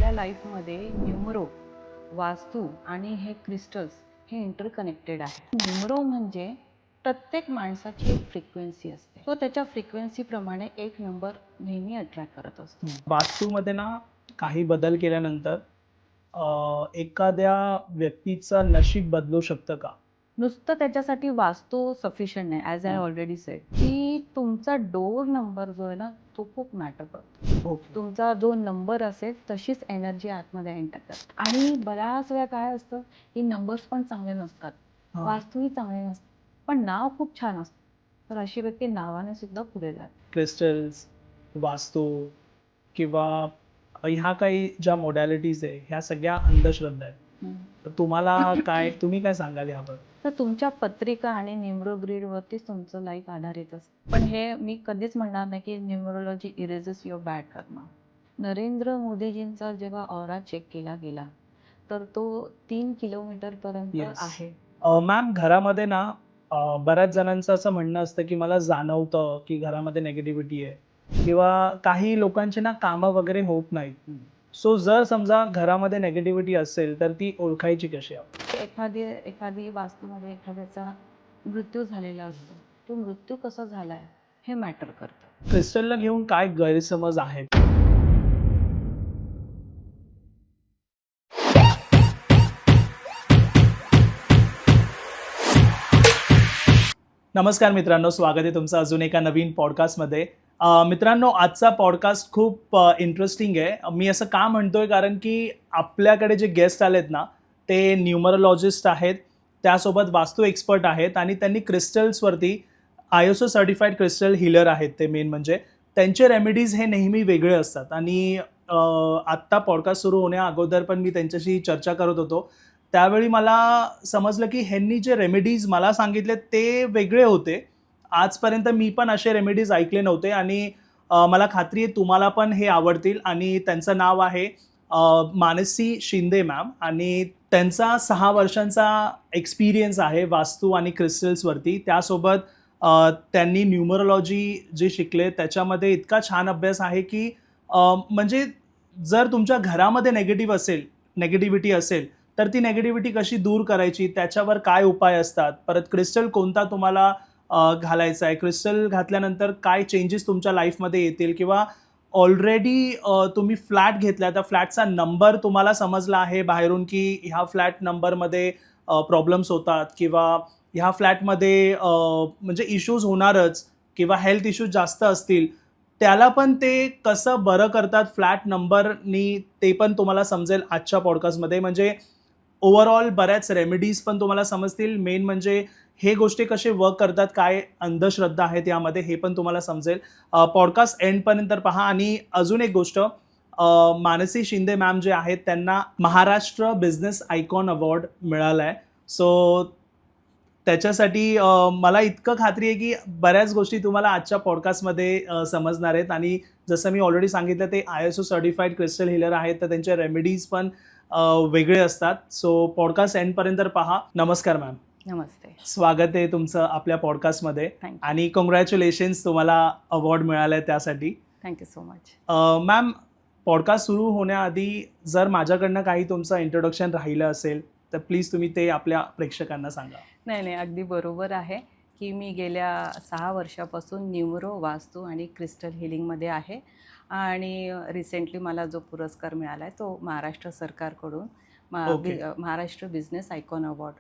आपल्या लाईफमध्ये न्यूमरो, वास्तू आणि हे क्रिस्टल्स हे इंटरकनेक्टेड आहे. न्यूमरो म्हणजे प्रत्येक माणसाची एक फ्रिक्वेन्सी असते. तो त्याच्या फ्रिक्वेन्सीप्रमाणे एक नंबर नेहमी अट्रॅक्ट करत असतो. वास्तूमध्ये ना काही बदल केल्यानंतर एखाद्या व्यक्तीचं नशीब बदलू शकतं का? नुसतं त्याच्यासाठी वास्तू सफिशियंट नाही. ॲज आय ऑलरेडी सेड की तुमचा डोर नंबर जो आहे ना तो खूप मॅटर करतो. तुमचा जो नंबर असेल तशीच एनर्जी आतमध्ये एंटर करते. आणि बऱ्याच वेळा काय असतं की नंबर्स पण चांगले नसतात, वास्तूही चांगले नसतात, पण नाव खूप छान असतं. तर अशी व्यक्ती नावाने सुद्धा पुढे जाते. क्रिस्टल्स, वास्तू किंवा ह्या काही ज्या मोडॅलिटीज आहे ह्या सगळ्या अंधश्रद्धा आहेत. तर तुम्ही काय सांगाल यावर? तर तुमच्या पत्रिका आणि न्यूमरो ग्रीडवरतीच तुमचं लाईफ आधारित असतं. पण हे मी कधीच म्हणणार नाही की न्यूमरोलॉजी इरेजेस युअर बॅड कर्मा. नरेंद्र मोदीजींचा जेव्हा ऑरा चेक केला गेला तर तो 3 किलोमीटरपर्यंत Yes. आहे. मॅम, घरामध्ये ना बऱ्याच जणांचं असं म्हणणं असतं की मला जाणवतं की घरामध्ये नेगेटिव्हिटी आहे किंवा काही लोकांचे ना कामं वगैरे होत नाहीत. सो जर समजा घरामध्ये नेगेटिव्हिटी असेल तर ती ओळखायची कशी आहे? एखादी वास्तूमध्ये एखाद्याचा मृत्यू झालेला असतो. तो मृत्यू कसा झालाय हे मॅटर करतं. क्रिस्टलला घेऊन काय गैरसमज आहेत? नमस्कार मित्रांनो, स्वागत आहे तुमचं अजून एका नवीन पॉडकास्टमध्ये. मित्रांनो, आजचा पॉडकास्ट खूप इंटरेस्टिंग आहे. मी असं का म्हणतोय कारण की आपल्याकडे जे गेस्ट आलेत ना ते न्यूमरोलॉजिस्ट आहेत, त्यासोबत वास्तू एक्सपर्ट आहेत आणि त्यांनी क्रिस्टल्सवरती ISO सर्टिफाईड क्रिस्टल हीलर आहेत. ते मेन म्हणजे त्यांचे रेमेडीज हे नेहमी वेगळे असतात आणि आत्ता पॉडकास्ट सुरू होण्या अगोदर पण मी त्यांच्याशी चर्चा करत होतो. त्यावेळी मला समजलं की ह्यांनी जे रेमेडीज मला सांगितले ते वेगळे होते. आजपर्यंत मी पण असे रेमेडीज ऐकले नव्हते आणि मला खात्री आहे तुम्हाला पण हे आवडतील. आणि त्यांचं नाव आहे मानसी शिंदे मॅम आणि त्यांचा 6 वर्षांचा एक्सपिरियन्स आहे वास्तू आणि क्रिस्टल्सवरती. त्यासोबत त्यांनी न्यूमरोलॉजी जे शिकले त्याच्यामध्ये इतका छान अभ्यास आहे की म्हणजे जर तुमच्या घरामध्ये नेगेटिव्हिटी असेल तर ती नेगेटिव्हिटी कशी दूर करायची, त्याच्यावर काय उपाय असतात, परत क्रिस्टल कोणता तुम्हाला घालायचा आहे, क्रिस्टल घातल्यानंतर काय चेंजेस तुमच्या लाईफमध्ये येतील किंवा ऑलरेडी तुम्ही फ्लॅट घेतला त्या फ्लॅटचा नंबर तुम्हाला समजला आहे बाहेरून की ह्या फ्लॅट नंबरमध्ये प्रॉब्लेम्स होतात किंवा ह्या फ्लॅटमध्ये म्हणजे इश्यूज होणारच किंवा हेल्थ इश्यूज जास्त असतील, त्याला पण ते कसं बरं करतात फ्लॅट नंबरनी ते पण तुम्हाला समजेल आजच्या पॉडकास्टमध्ये. म्हणजे ओव्हरऑल बऱ्याच रेमेडीज पण तुम्हाला समजतील. मेन म्हणजे हे गोष्टी कसे वर्क करतात, काय अंधश्रद्धा आहेत यामध्ये हे पण तुम्हाला समजेल. पॉडकास्ट एंडपर्यंत पहा. आणि अजून एक गोष्ट, मानसी शिंदे मॅम जे आहेत त्यांना महाराष्ट्र बिझनेस आयकॉन अवॉर्ड मिळाला आहे. सो त्याच्यासाठी मला इतकं खात्री आहे की बऱ्याच गोष्टी तुम्हाला आजच्या पॉडकास्टमध्ये समजणार आहेत. आणि जसं मी ऑलरेडी सांगितलं ते ISO सर्टिफाईड क्रिस्टल हीलर आहेत, तर त्यांचे रेमेडीज पण वेगळे असतात. सो पॉडकास्ट एंडपर्यंत पहा. नमस्कार मॅम. नमस्ते. स्वागत आहे तुमचं आपल्या पॉडकास्टमध्ये. थँक्यू. आणि कॉंग्रॅच्युलेशन्स, तुम्हाला अवॉर्ड मिळाला आहे त्यासाठी. Thank you so much. Ma'am, podcast सुरू होण्याआधी जर माझ्याकडनं काही तुमचं इंट्रोडक्शन राहिलं असेल तर प्लीज तुम्ही ते आपल्या प्रेक्षकांना सांगा. नाही, अगदी बरोबर आहे की मी गेल्या 6 वर्षापासून न्यूमरो, वास्तू आणि क्रिस्टल हिलिंगमध्ये आहे. आणि रिसेंटली मला जो पुरस्कार मिळाला आहे तो महाराष्ट्र सरकारकडून महाराष्ट्र बिझनेस आयकॉन अवॉर्ड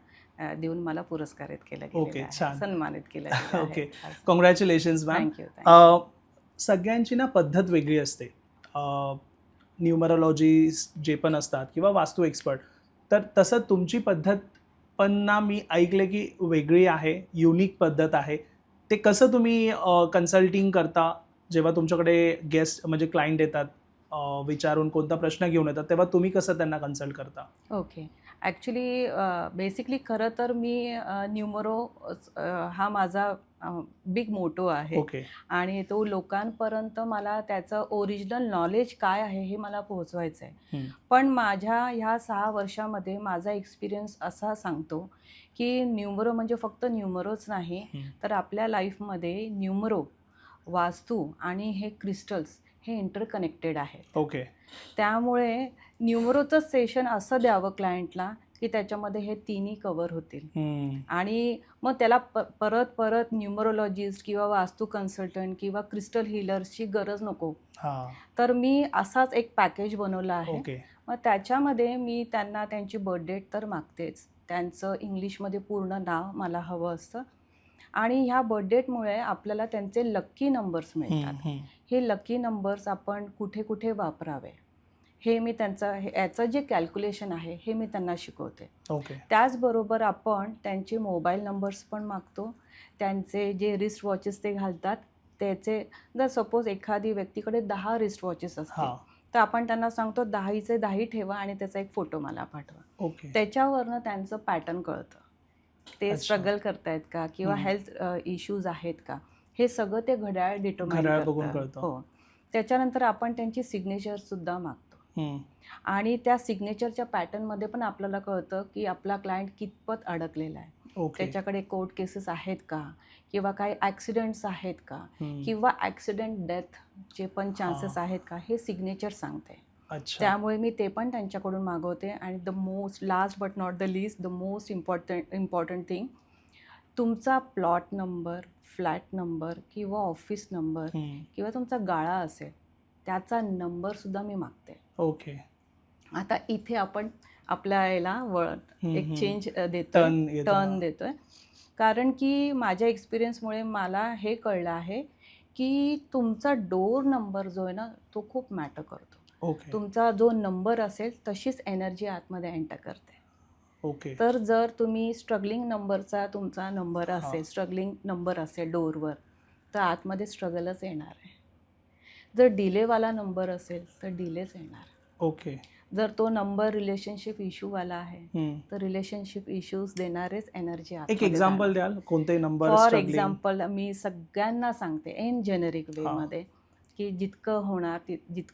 देऊन मला पुरस्कारित केलं गेलेलं आहे, छान. सन्मानित केलं गेलं आहे. Okay, congratulations ma'am. थँक्यू. सगळ्यांची ना पद्धत वेगळी असते. न्यूमरोलॉजिस्ट जे पण असतात किंवा वास्तू एक्सपर्ट, तर तसं तुमची पद्धत पण ना मी ऐकलं की वेगळी आहे, युनिक पद्धत आहे. ते कसं तुम्ही कन्सल्टिंग करता जेव्हा तुमच्याकडे गेस्ट म्हणजे क्लायंट येतात, विचारून कोणता प्रश्न घेऊन येतात, तेव्हा तुम्ही कसं त्यांना कन्सल्ट करता? ओके. ॲक्च्युली बेसिकली खरं तर मी न्यूमरो हा माझा बिग मोटो आहे. ओके. आणि तो लोकांपर्यंत मला त्याचं ओरिजिनल नॉलेज काय आहे हे मला पोहोचवायचं आहे. पण माझ्या ह्या 6 वर्षामध्ये माझा एक्सपिरियन्स असा सांगतो की न्यूमरो म्हणजे फक्त न्यूमरोच नाही, तर आपल्या लाईफमध्ये न्यूमरो, वास्तू आणि हे क्रिस्टल्स हे इंटरकनेक्टेड आहेत. ओके. त्यामुळे न्यूमरोचं सेशन असं द्यावं क्लायंटला की त्याच्यामध्ये हे तिन्ही कव्हर होतील आणि मग त्याला परत परत न्यूमरोलॉजिस्ट किंवा वास्तू कन्सल्टंट किंवा क्रिस्टल हिलर्सची गरज नको. तर मी असाच एक पॅकेज बनवला आहे. ओके. मग त्याच्यामध्ये मी त्यांना त्यांची बर्थ डेट तर मागतेच, त्यांचं इंग्लिशमध्ये पूर्ण नाव मला हवं असतं आणि ह्या बर्थ डेटमुळे आपल्याला त्यांचे लक्की नंबर्स मिळतात. हे लकी नंबर्स आपण कुठे कुठे वापरावे हे मी याचं जे कॅल्क्युलेशन आहे हे मी त्यांना शिकवते. ओके. त्याचबरोबर आपण त्यांचे मोबाईल नंबर्स पण मागतो. त्यांचे जे रिस्ट वॉचेस ते घालतात त्याचे, जर सपोज एखादी व्यक्तीकडे 10 रिस्ट वॉचेस असतील तर आपण त्यांना सांगतो 10चे 10 ठेवा आणि त्याचा एक फोटो मला पाठवा. ओके. त्याच्यावरनं त्यांचं पॅटर्न कळतं. ते अच्छा. स्ट्रगल करतायत का किंवा हेल्थ इश्यूज आहेत का हे सगळं ते घड्याळ डिटरमाइन बघून करतं. कळतं. हो. त्याच्यानंतर आपण त्यांची सिग्नेचरसुद्धा मागतो आणि त्या सिग्नेचरच्या पॅटर्नमध्ये पण आपल्याला कळतं की आपला क्लायंट कितपत अडकलेला आहे. ओके. त्याच्याकडे कोर्ट केसेस आहेत का किंवा काही ॲक्सिडेंट्स आहेत का किंवा ॲक्सिडेंट डेथचे पण चान्सेस आहेत का हे सिग्नेचर सांगते. अच्छा. त्यामुळे मी ते पण त्यांच्याकडून मागवते. आणि the most last but not the least, the most important thing, तुमचा प्लॉट नंबर, फ्लॅट नंबर किंवा ऑफिस नंबर किंवा तुमचा गाळा असेल त्याचा नंबरसुद्धा मी मागते. ओके. आता इथे आपण आपल्या याला एक चेंज देतोय, टर्न देतोय. कारण की माझ्या एक्सपिरियन्समुळे मला हे कळलं आहे की तुमचा डोर नंबर जो आहे ना तो खूप मॅटर करतो. ओके. तुमचा जो नंबर असेल तशीच एनर्जी आतमध्ये एंटर करते. ओके. तर जर तुम्ही स्ट्रगलिंग नंबरचा तुमचा नंबर असेल, स्ट्रगलिंग नंबर असेल डोरवर, तर आतमध्ये स्ट्रगलच येणार आहे. जर डिलेवाला नंबर असेल तर डिलेच येणार. ओके. जर तो नंबर रिलेशनशिप इश्यूवाला आहे तर रिलेशनशिप इश्यूज देणारेच एनर्जी. एक एक्झाम्पल द्याल कोणते नंबर? फॉर एक्झाम्पल मी सगळ्यांना सांगते इन जेनेरिक वेमध्ये की जितकं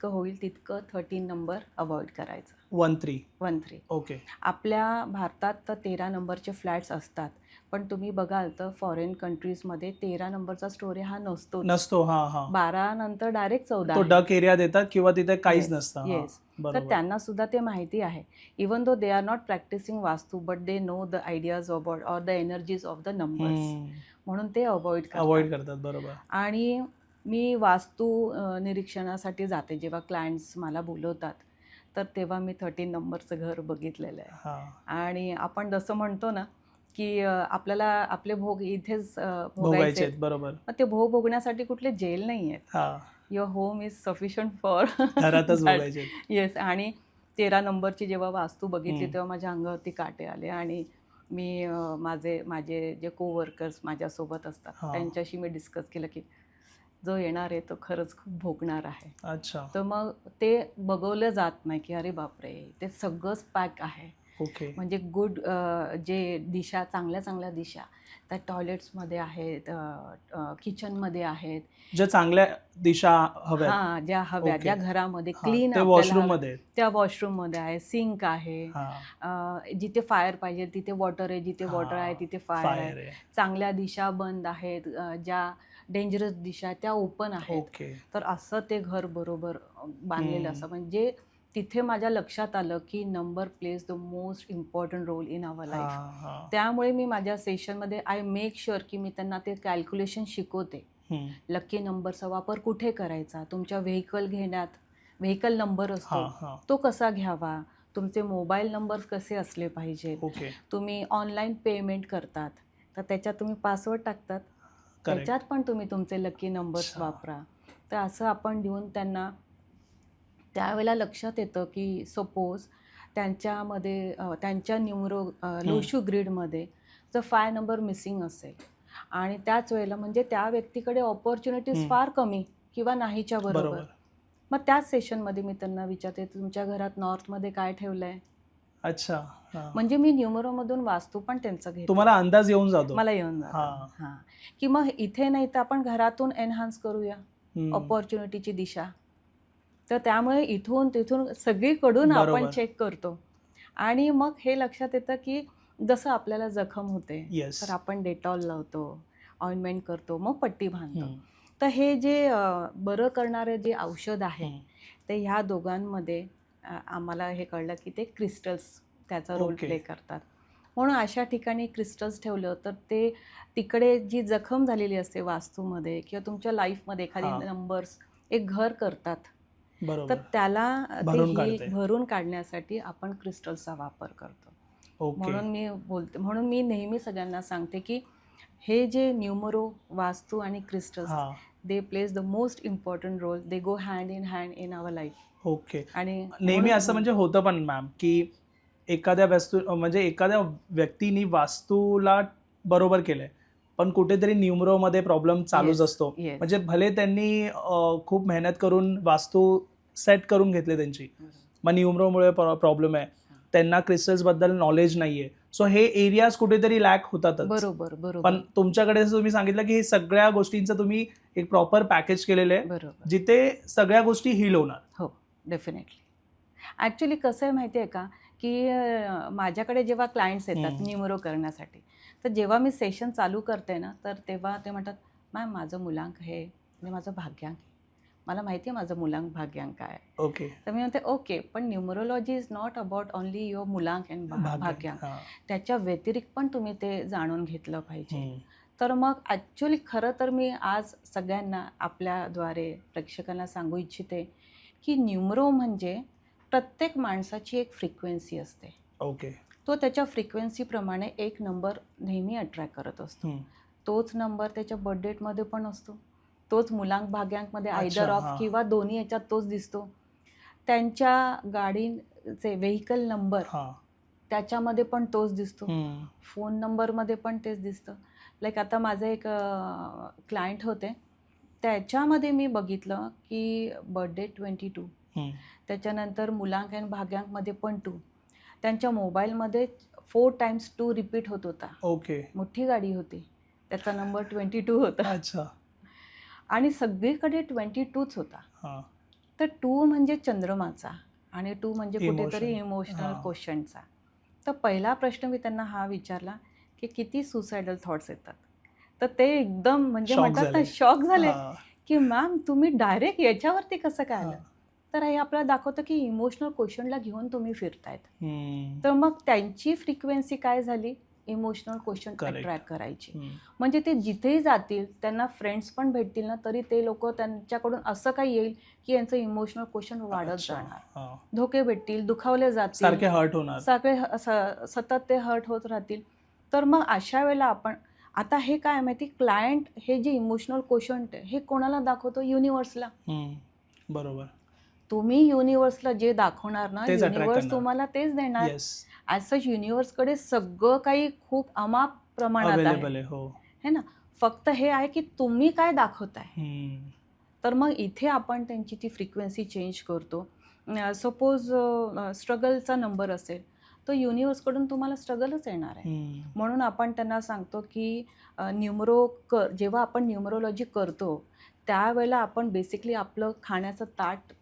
होईल तितकं 13 नंबर अवॉइड करायचं. 13. ओके. आपल्या भारतात तर 13 नंबरचे फ्लॅट्स असतात, पण तुम्ही बघाल तर फॉरेन कंट्रीजमध्ये 13 नंबरचा स्टोरी हा नसतो. 12 नंतर डायरेक्ट 14. तो डक एरिया देतात किंवा तिथे काहीच नसतं. येस. तर त्यांना सुद्धा ते माहिती आहे. Even though they are not practising vastu but they know the ideas about or the energies of the numbers, म्हणून ते अवॉइड करतात. बरोबर. आणि मी वास्तू निरीक्षणासाठी जाते जेव्हा क्लायंट्स मला बोलवतात, तर तेव्हा मी 13 नंबरचं घर बघितलेलं आहे. आणि आपण जसं म्हणतो ना की आपल्याला आपले भोग इथेच भोगायचे. बरोबर. मग ते भोग भोगण्यासाठी कुठले जेल नाही आहेत. Your home is sufficient for घरातच भोगायचे. येस. आणि 13 नंबरची जेव्हा वास्तू बघितली तेव्हा माझ्या अंगावरती काटे आले आणि मी माझे जे कोवर्कर्स माझ्यासोबत असतात त्यांच्याशी मी डिस्कस केलं की जो येणार आहे तो खरंच खूप भोगणार आहे. अच्छा. तर मग ते बघवलं जात नाही की अरे बापरे ते सगळंच पॅक आहे. ओके. म्हणजे गुड जे दिशा, चांगल्या दिशा त्या टॉयलेट्समध्ये आहेत, किचनमध्ये आहेत, ज्या चांगल्या दिशा हव्या, ज्या हव्या, ज्या घरामध्ये क्लीन, त्या वॉशरूममध्ये आहे, सिंक आहे, जिथे फायर पाहिजे तिथे वॉटर आहे, जिथे वॉटर आहे तिथे फायर आहे, चांगल्या दिशा बंद आहेत, ज्या डेंजरस दिशा त्या ओपन आहेत. तर असं ते घर बरोबर बांधलेलं असं, म्हणजे तिथे माझ्या लक्षात आलं की number plays the most important role in our life. त्यामुळे मी माझ्या सेशनमध्ये आय मेक शुअर की मी त्यांना ते कॅल्क्युलेशन शिकवते. लकी नंबरचा वापर कुठे करायचा, तुमच्या व्हेकल नंबर असतो तो कसा घ्यावा, तुमचे मोबाईल नंबर्स कसे असले पाहिजेत, तुम्ही ऑनलाईन पेमेंट करतात तर त्याच्यात तुम्ही पासवर्ड टाकतात, त्याच्यात पण तुम्ही तुमचे लकी नंबर्स वापरा. तर असं आपण देऊन त्यांना त्यावेळेला लक्षात येतं की सपोज त्यांच्यामध्ये त्यांच्या लोशू ग्रीडमध्ये जर 5 नंबर मिसिंग असेल आणि त्याच वेळेला म्हणजे त्या व्यक्तीकडे ऑपॉर्च्युनिटीज फार कमी किंवा नाहीच्या बरोबर, मग त्याच सेशनमध्ये मी त्यांना विचारते तुमच्या घरात नॉर्थमध्ये काय ठेवलंय. अच्छा. म्हणजे मी न्यूमरोमधून वास्तू पण त्यांचं घेते. तुम्हाला अंदाज येऊन जातो. मला येऊन जातो. की मग इथे नाही तर आपण घरातून एनहान्स करूया ऑपॉर्च्युनिटीची दिशा. तर त्यामुळे इथून तिथून सगळीकडून आपण चेक करतो आणि मग हे लक्षात येतं की जसं आपल्याला जखम होते तर आपण डेटॉल लावतो, ऑइंटमेंट करतो, मग पट्टी बांधतो. तर हे जे बरं करणारे जे औषध आहे ते ह्या दोघांमध्ये आम्हाला हे कळलं की ते क्रिस्टल्स त्याचा रोल Okay. प्ले करतात. म्हणून अशा ठिकाणी क्रिस्टल्स ठेवलं तर ते तिकडे जी जखम झालेली असते वास्तूमध्ये किंवा तुमच्या लाईफमध्ये एखादी हां. नंबर्स एक घर करतात, तर बरोबर. त्याला ते भरून काढते. भरून काढण्यासाठी आपण क्रिस्टल्सचा वापर करतो. ओके. म्हणून मी नेहमी सगळ्यांना सांगते की हे जे न्यूमरो, वास्तू आणि क्रिस्टल्स, हां. They plays the most important role. They go hand in our life. Okay. आणि नेहमी असं म्हणजे होतं पण मॅम की एखाद्या एखाद्या व्यक्तीने वास्तूला बरोबर केलंय पण कुठेतरी न्यूमरोमध्ये प्रॉब्लेम चालूच Yes, असतो. yes. म्हणजे भले त्यांनी खूप मेहनत करून वास्तू सेट करून घेतली त्यांची, मग न्यूमरोमुळे प्रॉब्लेम आहे, त्यांना क्रिस्टल्सबद्दल नॉलेज नाहीये, सो हे एरियाज कुठेतरी लॅक होतातच. बरोबर पण तुमच्याकडे जसं तुम्ही सांगितलं की हे सगळ्या गोष्टींचं तुम्ही एक प्रॉपर पॅकेज केलेलं आहे बरोबर. जिथे सगळ्या गोष्टी हील होणार. हो, डेफिनेटली. ॲक्च्युली कसं आहे माहिती आहे का, की माझ्याकडे जेव्हा क्लायंट्स येतात न्यूमरो करण्यासाठी, तर जेव्हा मी सेशन चालू करते ना, तर तेव्हा ते म्हणतात, मॅम माझं मूलांक हे आणि माझं भाग्यांक आहे. मला माहिती आहे माझं मूलांक भाग्यांक काय आहे. ओके. तर मी म्हणते ओके, पण numerology is not about only your मूलांक अँड भाग्यांक. त्याच्या व्यतिरिक्त पण तुम्ही ते जाणून घेतलं पाहिजे. तर मग ॲक्च्युली खरं तर मी आज सगळ्यांना आपल्याद्वारे प्रेक्षकांना सांगू इच्छिते की न्यूमरो म्हणजे प्रत्येक माणसाची एक फ्रिक्वेन्सी असते. ओके. तो त्याच्या फ्रिक्वेन्सीप्रमाणे एक नंबर नेहमी अट्रॅक्ट करत असतो. तोच नंबर त्याच्या बर्थडेटमध्ये पण असतो, तोच मूलांक भाग्यांकमध्ये आयदर ऑफ किंवा दोन्ही याच्यात तोच दिसतो. त्यांच्या गाडीचे व्हेकल नंबर त्याच्यामध्ये पण तोच दिसतो, फोन नंबरमध्ये पण तेच दिसतं. लाईक आता माझे एक क्लायंट होते, त्याच्यामध्ये मी बघितलं की बर्थडे 22, त्याच्यानंतर मूलांक आणि भाग्यांकमध्ये पण 2, त्यांच्या मोबाईलमध्ये 4 times 2 रिपीट होत होता. ओके. मोठी गाडी होती, त्याचा नंबर 22 होता. अच्छा. आणि सगळीकडे 22च होता. तर 2 म्हणजे चंद्रमाचा आणि 2 म्हणजे कुठेतरी इमोशनल क्वेश्चनचा. तर पहिला प्रश्न मी त्यांना हा विचारला की किती सुसायडल थॉट्स येतात. तर ते एकदम म्हणजे म्हणतात ना शॉक झाले की मॅम तुम्ही डायरेक्ट याच्यावरती कसं काय आलं. तर हे आपल्याला दाखवतं की इमोशनल क्वेश्चनला घेऊन तुम्ही फिरतायत. तर मग त्यांची फ्रिक्वेन्सी काय झाली, इमोशनल क्वेश्चन अट्रॅक्ट करायची. म्हणजे ते जिथेही जातील त्यांना फ्रेंड्स पण भेटतील ना, तरी ते लोक त्यांच्याकडून असं काही येईल की यांचं इमोशनल क्वेश्चन वाढत जाणार, धोके भेटतील, दुखावले जातील, सारखे हर्ट होणार, सारखे सतत ते हर्ट होत राहतील. तर मग अशा वेळेला आपण आता हे काय माहिती, क्लायंट हे जे इमोशनल क्वेश्चन हे कोणाला दाखवतो, युनिव्हर्सला. बरोबर. तुम्ही युनिव्हर्सला जे दाखवणार ना, युनिव्हर्स तुम्हाला तेच देणार. ॲज सच युनिव्हर्सकडे सगळं काही खूप अमाप प्रमाणात आहे है ना. फक्त हे आहे की तुम्ही काय दाखवताय. तर मग इथे आपण त्यांची ती फ्रिक्वेन्सी चेंज करतो. सपोज स्ट्रगलचा नंबर असेल, तो युनिव्हर्सकडून तुम्हाला स्ट्रगलच येणार आहे. म्हणून आपण त्यांना सांगतो की जेव्हा आपण न्यूमरोलॉजी करतो त्यावेळेला आपण बेसिकली आपलं खाण्याचं ताट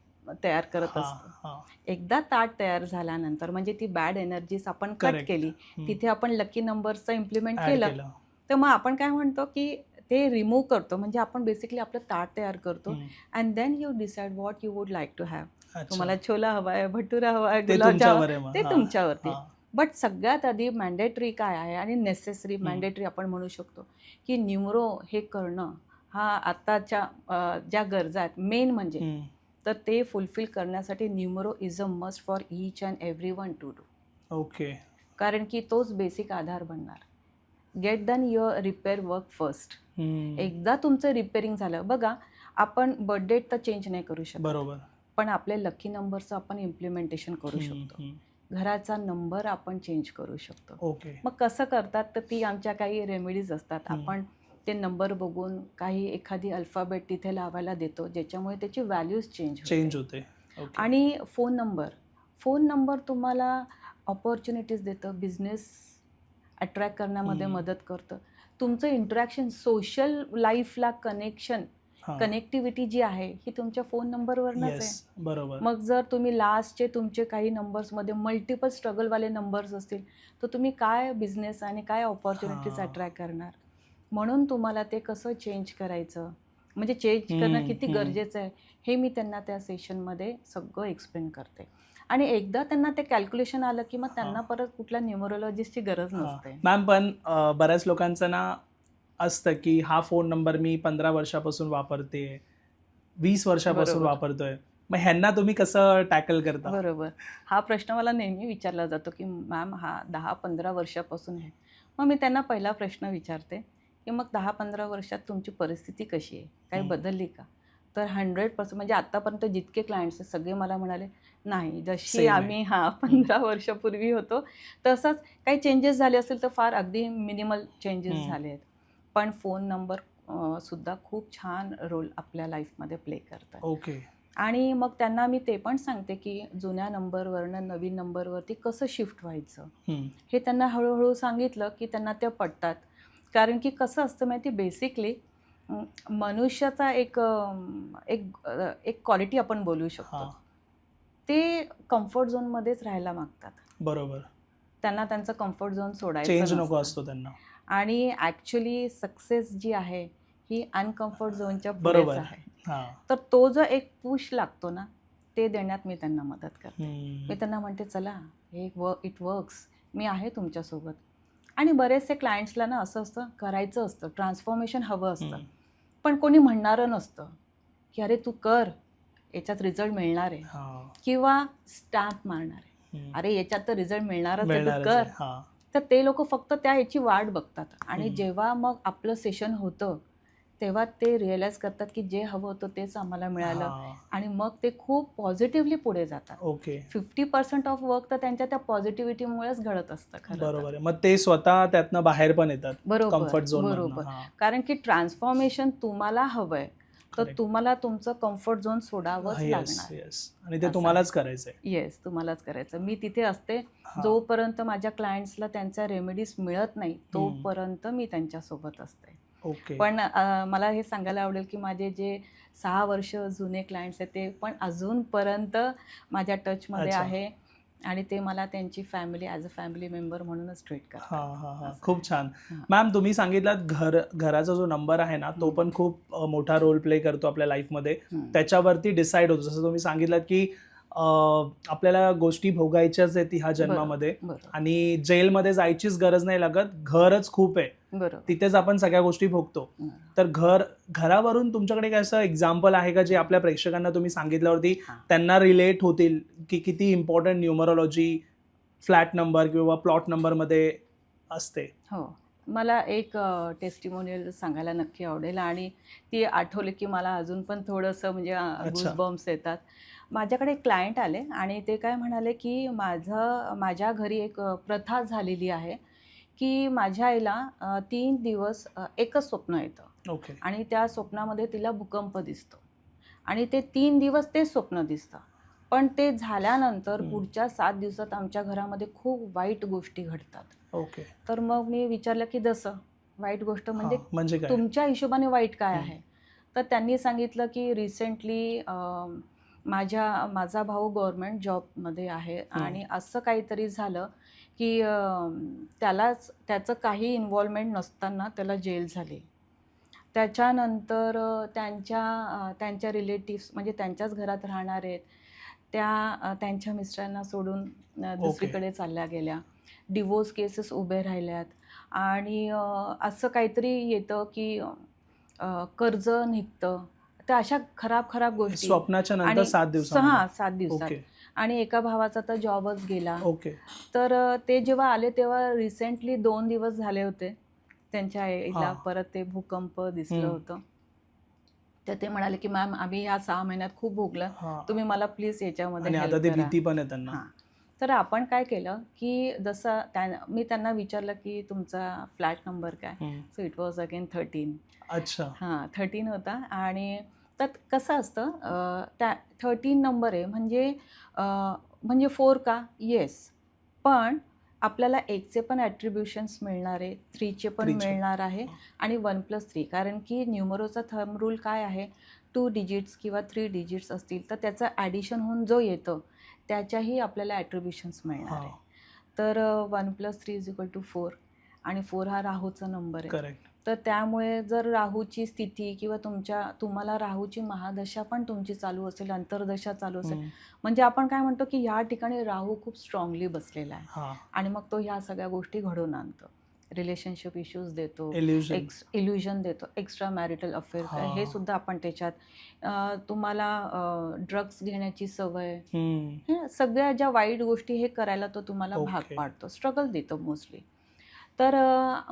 तयार करत असतो. एकदा ताट तयार झाल्यानंतर म्हणजे ती बॅड एनर्जीज आपण कट केली, तिथे आपण लकी नंबर्सचं इम्प्लिमेंट केलं, तर मग आपण काय म्हणतो की ते रिमूव्ह करतो. म्हणजे आपण बेसिकली आपलं ताट तयार करतो and then you decide what you would like to have. तुम्हाला छोला हवा आहे, भटुरा हवा आहे, गुलाबजाम, ते तुमच्यावरती. बट सगळ्यात आधी मॅन्डेटरी काय आहे आणि नेसेसरी मॅन्डेटरी आपण म्हणू शकतो की न्यूमरो हे करणं हा आत्ताच्या ज्या गरजा आहेत मेन म्हणजे, तर ते फुलफिल करण्यासाठी numero is a must for each and everyone to do. Okay. कारण की तोच बेसिक आधार बनणार. Get done your repair work first. एकदा तुमचं रिपेअरिंग झालं, बघा आपण बर्थडे तर चेंज नाही करू शकत, बरोबर, पण आपले लकी नंबरचं आपण इम्प्लिमेंटेशन करू शकतो. घराचा नंबर आपण चेंज करू शकतो. ओके. मग कसं करतात, तर ती आमच्या काही रेमेडीज असतात. आपण ते नंबर बघून काही एखादी अल्फाबेट तिथे लावायला देतो, ज्याच्यामुळे त्याची व्हॅल्यूज चेंज होते. आणि फोन नंबर तुम्हाला ऑपॉर्च्युनिटीज देतं, बिझनेस अट्रॅक्ट करण्यामध्ये मदत करतं. तुमचं इंटरॅक्शन, सोशल लाईफला कनेक्टिव्हिटी जी आहे ही तुमच्या फोन नंबरवरनच आहे. बरोबर. मग जर तुम्ही लास्टचे तुमचे काही नंबर्समध्ये मल्टिपल स्ट्रगलवाले नंबर्स असतील, तर तुम्ही काय बिझनेस आणि काय ऑपॉर्च्युनिटीज अट्रॅक्ट करणार. म्हणून तुम्हाला ते कसं चेंज करायचं, म्हणजे चेंज करणं किती गरजेचं आहे हे मी त्यांना त्या सेशनमध्ये सगळं एक्सप्लेन करते. आणि एकदा त्यांना ते कॅल्क्युलेशन आलं की मग त्यांना परत कुठल्या न्यूमरोलॉजिस्टची गरज नसते. मॅम पण बऱ्याच लोकांचं ना असतं की हा फोन नंबर मी 15 वर्षापासून वापरते, 20 वर्षापासून बरोबर. वापरतोय, मग ह्यांना तुम्ही कसं टॅकल करता? बरोबर. हा प्रश्न मला नेहमी विचारला जातो की मॅम हा 10-15 वर्षापासून आहे. मग मी त्यांना पहिला प्रश्न विचारते की मग 10-15 वर्षात तुमची परिस्थिती कशी आहे? काही बदलली का? तर 100% म्हणजे आत्तापर्यंत जितके क्लायंट्स आहेत सगळे मला म्हणाले, नाही जशी Same आहे. आम्ही 15 वर्षापूर्वी होतो तसंच. काही चेंजेस झाले असतील तर फार अगदी मिनिमल चेंजेस झाले आहेत. पण फोन नंबर सुद्धा खूप छान रोल आपल्या लाईफमध्ये प्ले करतात. ओके. आणि मग त्यांना मी ते पण सांगते की जुन्या नंबरवरनं नवीन नंबरवरती कसं शिफ्ट व्हायचं हे त्यांना हळूहळू सांगितलं की त्यांना ते पटतात. कारण की कसं असतं माहिती, बेसिकली मनुष्याचा एक एक क्वालिटी आपण बोलू शकतो, ते कम्फर्ट झोनमध्येच राहायला मागतात. बरोबर. त्यांना त्यांचं कम्फर्ट झोन सोडायचं चेंज नको नसतं. असतो त्यांना. आणि ॲक्च्युली सक्सेस जी आहे ही अनकम्फर्ट झोनच्या पुढेच बरोबर. आहे. हां. तर तो जो एक पुश लागतो ना, ते देण्यात मी त्यांना मदत करते. मी त्यांना म्हणते चला इट वर्क्स, मी आहे तुमच्यासोबत. आणि बरेचसे क्लायंट्सला ना असं असतं, करायचं असतं, ट्रान्सफॉर्मेशन हवं असतं, पण कोणी म्हणणारं नसतं की अरे तू कर, याच्यात रिझल्ट मिळणार आहे, किंवा स्टॅम्प मारणार आहे, अरे याच्यात तर रिझल्ट मिळणारच आहे, तू कर. तर ते लोक फक्त त्या याची वाट बघतात. आणि जेव्हा मग आपलं सेशन होतं तेव्हा ते रिअलाईज करतात की जे हवं होतं तेच आम्हाला मिळालं. आणि मग ते खूप पॉझिटिव्हली पुढे जातात. ओके. 50% ऑफ वर्क तर त्यांच्या त्या पॉझिटिव्हिटीमुळेच घडत असतं खरं तर. बरोबर आहे. मग ते स्वतः त्यातनं बाहेर पण येतात. बरोबर, कम्फर्ट झोन बरोबर. कारण की ट्रान्सफॉर्मेशन तुम्हाला हवंय तर तुम्हाला तुमचं कम्फर्ट झोन सोडावंच लागणार. आणि ते तुम्हालाच करायचंय. येस, तुम्हालाच करायचं. मी तिथे असते जोपर्यंत माझ्या क्लायंट्सला त्यांच्या रेमेडीज मिळत नाही तोपर्यंत मी त्यांच्यासोबत असते. ओके. पण मला हे सांगायला आवडेल की माझे जे 6 वर्ष जुने क्लायंट्स आहेत ते पण अजूनपर्यंत माझ्या टचमध्ये आहे. आणि ते मला त्यांची family as a family member म्हणूनच ट्रीट करतात. खूप छान. मॅम तुम्ही सांगितलात घराचा जो नंबर आहे ना तो पण खूप मोठा रोल प्ले करतो आपल्या लाईफमध्ये. त्याच्यावरती डिसाईड होतो. जसं तुम्ही सांगितलात की आपल्याला गोष्टी भोगायच्याच आहेत ह्या जन्मामध्ये, आणि जेलमध्ये जायचीच गरज नाही लागत. घरच खूप आहे, तिथेच आपण सगळ्या गोष्टी भोगतो. तर घरावरून तुमच्याकडे काय असं एक्झाम्पल आहे का जे आपल्या प्रेक्षकांना तुम्ही सांगितल्यावरती त्यांना रिलेट होतील की किती इम्पॉर्टंट न्यूमरोलॉजी फ्लॅट नंबर किंवा प्लॉट नंबरमध्ये असते? हो, मला एक टेस्टिमोनियल सांगायला नक्की आवडेल. आणि ती आठवली की मला अजून पण थोडंसं म्हणजे गूजबम्प्स येतात. माझ्याकडे एक क्लायंट आले आणि ते काय म्हणाले की माझ्या घरी एक प्रथा झालेली आहे की माझ्या आईला 3 दिवस एकच स्वप्न येतं. ओके. आणि त्या स्वप्नामध्ये तिला भूकंप दिसतो आणि ते 3 दिवस तेच स्वप्न दिसतं. पण ते झाल्यानंतर पुढच्या 7 दिवसात आमच्या घरामध्ये खूप वाईट गोष्टी घडतात. ओके. तर मग मी विचारलं की जसं वाईट गोष्ट म्हणजे काय? तुमच्या हिशोबाने वाईट काय आहे? तर त्यांनी सांगितलं की रिसेंटली माझा भाऊ गव्हर्नमेंट जॉबमध्ये आहे आणि असं काहीतरी झालं की त्याचं काही इन्व्हॉल्वमेंट नसताना त्याला जेल झाली. त्याच्यानंतर त्यांच्या रिलेटिव्स म्हणजे त्यांच्याच घरात राहणार आहेत त्यांच्या मिस्टरांना सोडून दुसरीकडे चालल्या गेल्या. डिवोर्स केसेस उभे राहिल्यात. आणि असं काहीतरी येतं की कर्ज निघतं. तर अशा खराब गोष्टी स्वप्नाच्या नंतर 7 दिवसात. आणि एका भावाचा तर जॉबच गेला. तर ते जेव्हा आले तेव्हा रिसेंटली 2 दिवस झाले होते त्यांच्या आईला परत ते भूकंप दिसलं होतं. तर ते म्हणाले की मॅम आम्ही या 6 महिन्यात खूप भोगलं, तुम्ही मला प्लीज याच्यामध्ये हेल्प करा. भीती पण आहे त्यांना. तर आपण काय केलं की जसं मी त्यांना विचारलं की तुमचा फ्लॅट नंबर काय? So it was again 13. अच्छा. 13 होता. आणि त्यात कसं असतं त्या 13 नंबर आहे म्हणजे 4 का? येस. पण आपल्याला 1चे पण ॲट्रिब्युशन्स मिळणार आहे, 3चे पण मिळणार आहे आणि 1+3. कारण की न्यूमरोचा थंब रूल काय आहे, 2 डिजिट्स किंवा 3 डिजिट्स असतील तर त्याचं ॲडिशन होऊन जो येतं त्याच्याही आपल्याला ॲट्रिब्युशन्स मिळणार आहे. तर 1+3 = 4 आणि 4 हा राहूचा नंबर आहे. तर त्यामुळे जर राहूची स्थिती किंवा तुम्हाला राहूची महादशा पण तुमची चालू असेल, अंतर्दशा चालू असेल, म्हणजे आपण काय म्हणतो की या ठिकाणी राहू खूप स्ट्रॉंगली बसलेला आहे आणि मग तो ह्या सगळ्या गोष्टी घडवून आणतो. रिलेशनशिप इश्यूज देतो, इल्युजन देतो, एक्स्ट्रा मॅरिटल अफेअर हे सुद्धा आपण त्याच्यात, तुम्हाला ड्रग्स घेण्याची सवय, सगळ्या ज्या वाईट गोष्टी हे करायला तो तुम्हाला भाग पाडतो, स्ट्रगल देतो मोस्टली. तर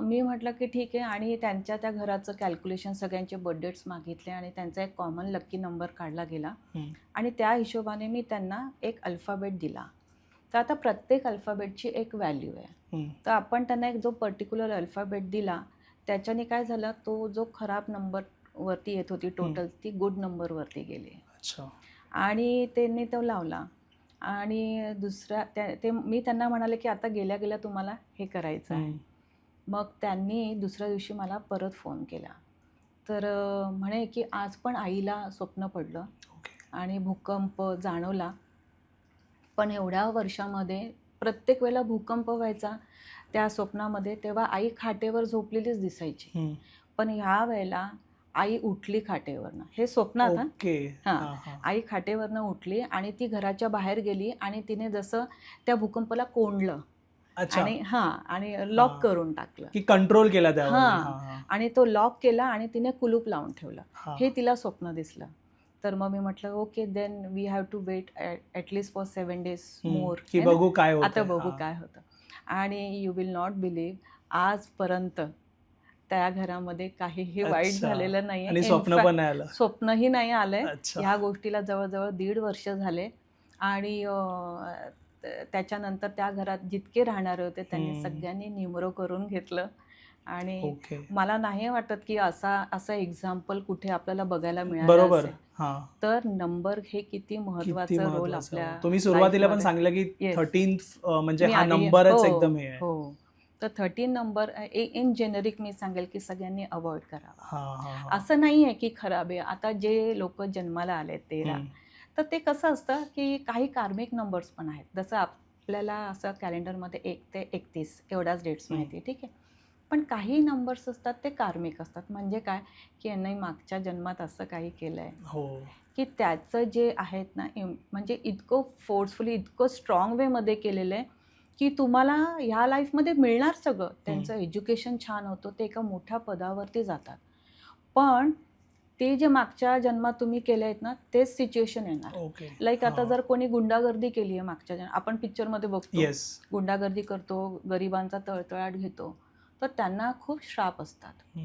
मी म्हटलं की ठीक आहे, आणि त्यांच्या त्या घराचं कॅल्क्युलेशन, सगळ्यांचे बर्थडेट्स मागितले आणि त्यांचा एक कॉमन लक्की नंबर काढला गेला आणि त्या हिशोबाने मी त्यांना एक अल्फाबेट दिला. तर आता प्रत्येक अल्फाबेटची एक व्हॅल्यू आहे. तर आपण त्यांना एक जो पर्टिक्युलर अल्फाबेट दिला, त्याच्याने काय झालं, तो जो खराब नंबर वरती येत होती टोटल, ती गुड नंबरवरती गेली. आणि त्यांनी तो लावला आणि ते मी त्यांना म्हणाले की आता गेल्या गेल्या तुम्हाला हे करायचं आहे. मग त्यांनी दुसऱ्या दिवशी मला परत फोन केला. तर म्हणे की आज पण आईला स्वप्न पडलं आणि भूकंप जाणवला, पण एवढ्या वर्षामध्ये प्रत्येक वेळेला भूकंप व्हायचा त्या स्वप्नामध्ये, तेव्हा आई खाटेवर झोपलेलीच दिसायची, पण ह्या वेळेला आई उठली खाटेवरनं. हे स्वप्नात आई खाटेवरनं उठली आणि ती घराच्या बाहेर गेली आणि तिने जसं त्या भूकंपाला कोंडलं आणि लॉक करून टाकलं, की कंट्रोल केला त्यावर, आणि तो लॉक केला आणि तिने कुलूप लावून ठेवलं. हे तिला स्वप्न दिसलं. तर मग मी म्हटलं okay, then we have to wait at least for 7 days more, की बघू काय होतं, आता बघू काय होतं. आणि यू विल नॉट बिलीव्ह, आजपर्यंत त्या घरामध्ये काहीही वाईट झालेलं नाही आहे, स्वप्नही नाही आलंय. ह्या गोष्टीला जवळजवळ 1.5 वर्ष झाले आणि त्याच्यानंतर त्या घरात जितके राहणारे होते त्यांनी सगळ्यांनी निमरो करून घेतलं. आणि मला नाही वाटत की असं एक्झाम्पल कुठे आपल्याला बघायला मिळालं असेल. तर नंबर हे किती महत्वाचं रोल आपल्या, तुम्ही सुरुवातीला पण सांगितलं की 13 म्हणजे हा नंबरच एकदम हे आहे. हो, तर 13 नंबर इन जेनेरिक मी सांगेल की सगळ्यांनी अवॉइड करावा. असं नाही आहे की खराब आहे. आता जे लोक जन्माला आले 13, तर ते कसं असतं की काही कार्मिक नंबर्स पण आहेत. जसं आपल्याला असं कॅलेंडरमध्ये 1 ते 31 एवढ्याच डेट्स माहिती आहे, ठीक आहे, पण काही नंबर्स असतात ते कार्मिक असतात. म्हणजे काय की यांनी मागच्या जन्मात असं काही केलं आहे की त्याचं जे आहेत ना, म्हणजे इतकं फोर्सफुली, इतकं स्ट्रॉंग वेमध्ये केलेलं आहे की तुम्हाला ह्या लाईफमध्ये मिळणार सगळं. त्यांचं एज्युकेशन छान होतं, ते एका मोठ्या पदावरती जातात, पण ते जे मागच्या जन्मात तुम्ही केले आहेत ना, तेच सिच्युएशन येणार. लाईक आता जर कोणी गुंडागर्दी केली आहे मागच्या जन्मात, आपण पिक्चरमध्ये बघतो गुंडागर्दी करतो, गरिबांचा तळतळाट घेतो, तर त्यांना खूप श्राप असतात.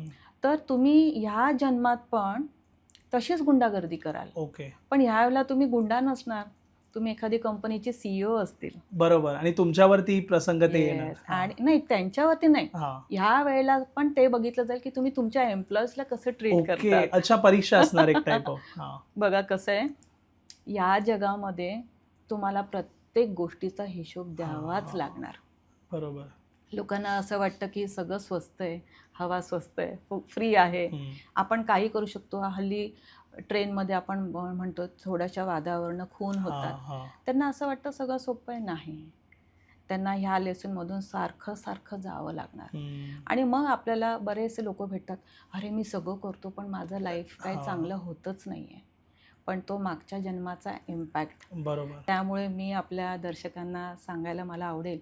तर तुम्ही ह्या जन्मात पण तशीच गुंडागर्दी कराल, पण ह्यावेळेला तुम्ही गुंडा नसणार, तुम्ही एखादी कंपनीचे CEO असतील, बरोबर, आणि तुमच्यावरती प्रसंग ते येणार. आणि नाही, त्यांच्यावरती नाही, ह्या वेळेला पण ते बघितलं जाईल की तुम्ही तुमच्या एम्प्लॉईजला कसं ट्रीट करता. अच्छा, परीक्षा असणार एक टाइप ऑफ. बघा कसं आहे, या जगामध्ये तुम्हाला प्रत्येक गोष्टीचा हिशोब द्यावाच लागणार. बरोबर. लोकांना असं वाटतं की सगळं स्वस्त आहे, हवा स्वस्त आहे, फ्री आहे, आपण काही करू शकतो. हल्ली ट्रेनमध्ये आपण म्हणतो थोड्याशा वादावरनं खून होतात, त्यांना असं वाटतं सगळं सोपं आहे. नाही, त्यांना ह्या लेसनमधून सारखं जावं लागणार. आणि मग आपल्याला बरेचसे लोक भेटतात, अरे मी सगळं करतो पण माझं लाईफ काही चांगलं होतच नाही आहे, पण तो मागच्या जन्माचा इम्पॅक्ट. बरोबर. त्यामुळे मी आपल्या दर्शकांना सांगायला मला आवडेल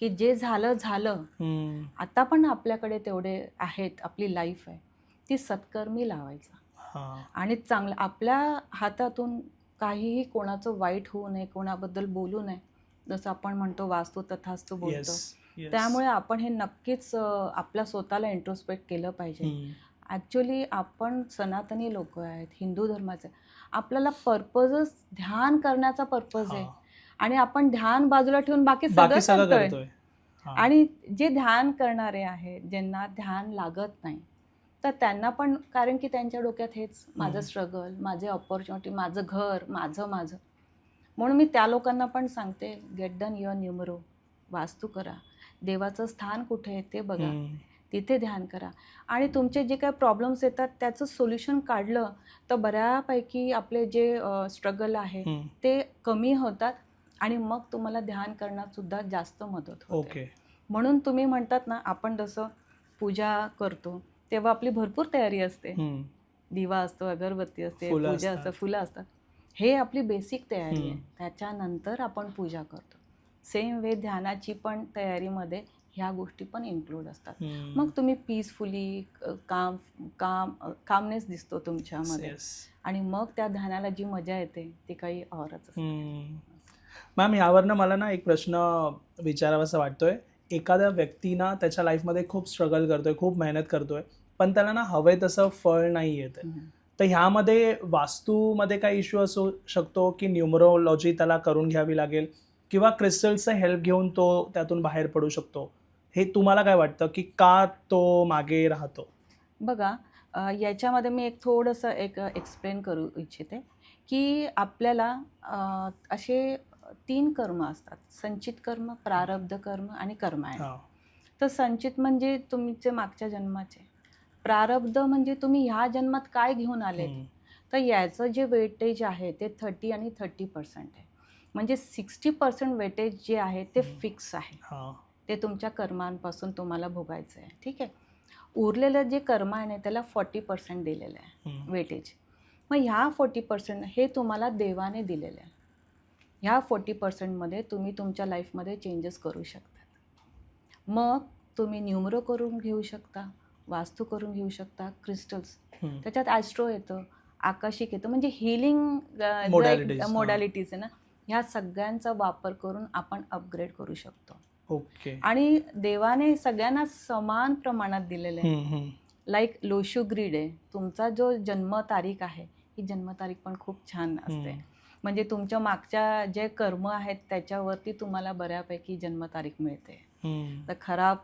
की जे झालं, आता पण आपल्याकडे तेवढे आहेत, आपली लाईफ आहे, ती सत्कर्मी लावायचं आणि चांगलं, आपल्या हातातून काहीही कोणाचं वाईट होऊ नये, कोणाबद्दल बोलू नये. जसं आपण म्हणतो वास्तू तथास्तू बोलतो. त्यामुळे आपण हे नक्कीच आपल्या स्वतःला इंट्रोस्पेक्ट केलं पाहिजे. ॲक्च्युली आपण सनातनी लोक आहेत, हिंदू धर्माचे, आपल्याला पर्पजच ध्यान करण्याचा पर्पज आहे आणि आपण ध्यान बाजूला ठेवून बाकी सगळं करतोय. आणि जे ध्यान करणारे आहेत, ज्यांना ध्यान लागत नाही, तर त्यांना पण, कारण की त्यांच्या डोक्यात हेच, माझं स्ट्रगल, माझे ऑपॉर्च्युनिटी, माझं घर, माझं. म्हणून मी त्या लोकांना पण सांगते, गेट डन युअर न्यूमरो, वास्तू करा, देवाचं स्थान कुठे आहे ते बघा, तिथे ध्यान करा, आणि तुमचे जे काही प्रॉब्लेम्स येतात त्याचं सोल्युशन काढलं तर बऱ्यापैकी आपले जे स्ट्रगल आहे ते कमी होतात आणि मग तुम्हाला ध्यान करण्यात सुद्धा जास्त मदत होते. म्हणून तुम्ही म्हणतात ना, आपण जसं पूजा करतो तेव्हा आपली भरपूर तयारी असते. हम्म. दिवा असतो, अगरबत्ती असते, फुलं पूजा असतात. असतं, फुलं असतात. हे आपली बेसिक तयारी आहे. हम्म. त्याच्यानंतर आपण पूजा करतो. सेम वे ध्यानाची पण तयारीमध्ये ह्या गोष्टी पण इन्क्लूड असतात. हम्म. मग तुम्ही पीसफुली कामनेस दिसतो तुमच्यामध्ये. Yes. आणि मग त्या ध्यानाला जी मजा येते ती काही औरच असते. मॅम, यावरनं मला ना एक प्रश्न विचारावासा वाटतोय. एखाद्या व्यक्ती ना त्याच्या लाईफमध्ये खूप स्ट्रगल करतोय, खूप मेहनत करतोय, पण त्याला ना हवंय तसं फळ नाही येत आहे. तर ह्यामध्ये वास्तूमध्ये काही इश्यू असू शकतो की न्यूमरोलॉजी त्याला करून घ्यावी लागेल, किंवा क्रिस्टल्सचं हेल्प घेऊन तो त्यातून बाहेर पडू शकतो? हे तुम्हाला काय वाटतं की का तो मागे राहतो? बघा, याच्यामध्ये मी एक थोडंसं एक्सप्लेन करू इच्छिते की आपल्याला असे 3 कर्म असतात. संचित कर्म, प्रारब्ध कर्म आणि कर्म आहे. हां. तर संचित म्हणजे तुमचे मागच्या जन्माचे. प्रारब्ध म्हणजे तुम्ही ह्या जन्मात काय घेऊन आलेत. तर याचं जे वेटेज आहे ते 30 आणि 30% आहे. म्हणजे 60% वेटेज जे आहे ते फिक्स आहे. हां. ते तुमच्या कर्मांपासून तुम्हाला भोगायचं आहे. ठीक आहे. उरलेलं जे कर्म आहे ना त्याला 40% दिलेलं आहे वेटेज. मग ह्या 40% हे तुम्हाला देवाने दिलेलं आहे. ह्या 40%मध्ये तुम्ही तुमच्या लाईफमध्ये चेंजेस करू शकता. मग तुम्ही न्यूमरो करून घेऊ शकता, वास्तू करून घेऊ शकता, क्रिस्टल्स, त्याच्यात ॲस्ट्रो येतं, आकाशिक येतं, म्हणजे हिलिंग मोडॅलिटीज आहे ना, ह्या सगळ्यांचा वापर करून आपण अपग्रेड करू शकतो. ओके. आणि देवाने सगळ्यांना समान प्रमाणात दिलेले आहे. लाईक लोशू ग्रीड आहे, तुमचा जो जन्मतारीख आहे ही जन्मतारीख पण खूप छान असते. म्हणजे तुमच्या मागच्या जे कर्म आहेत त्याच्यावरती तुम्हाला बऱ्यापैकी जन्मतारीख मिळते. तर खराब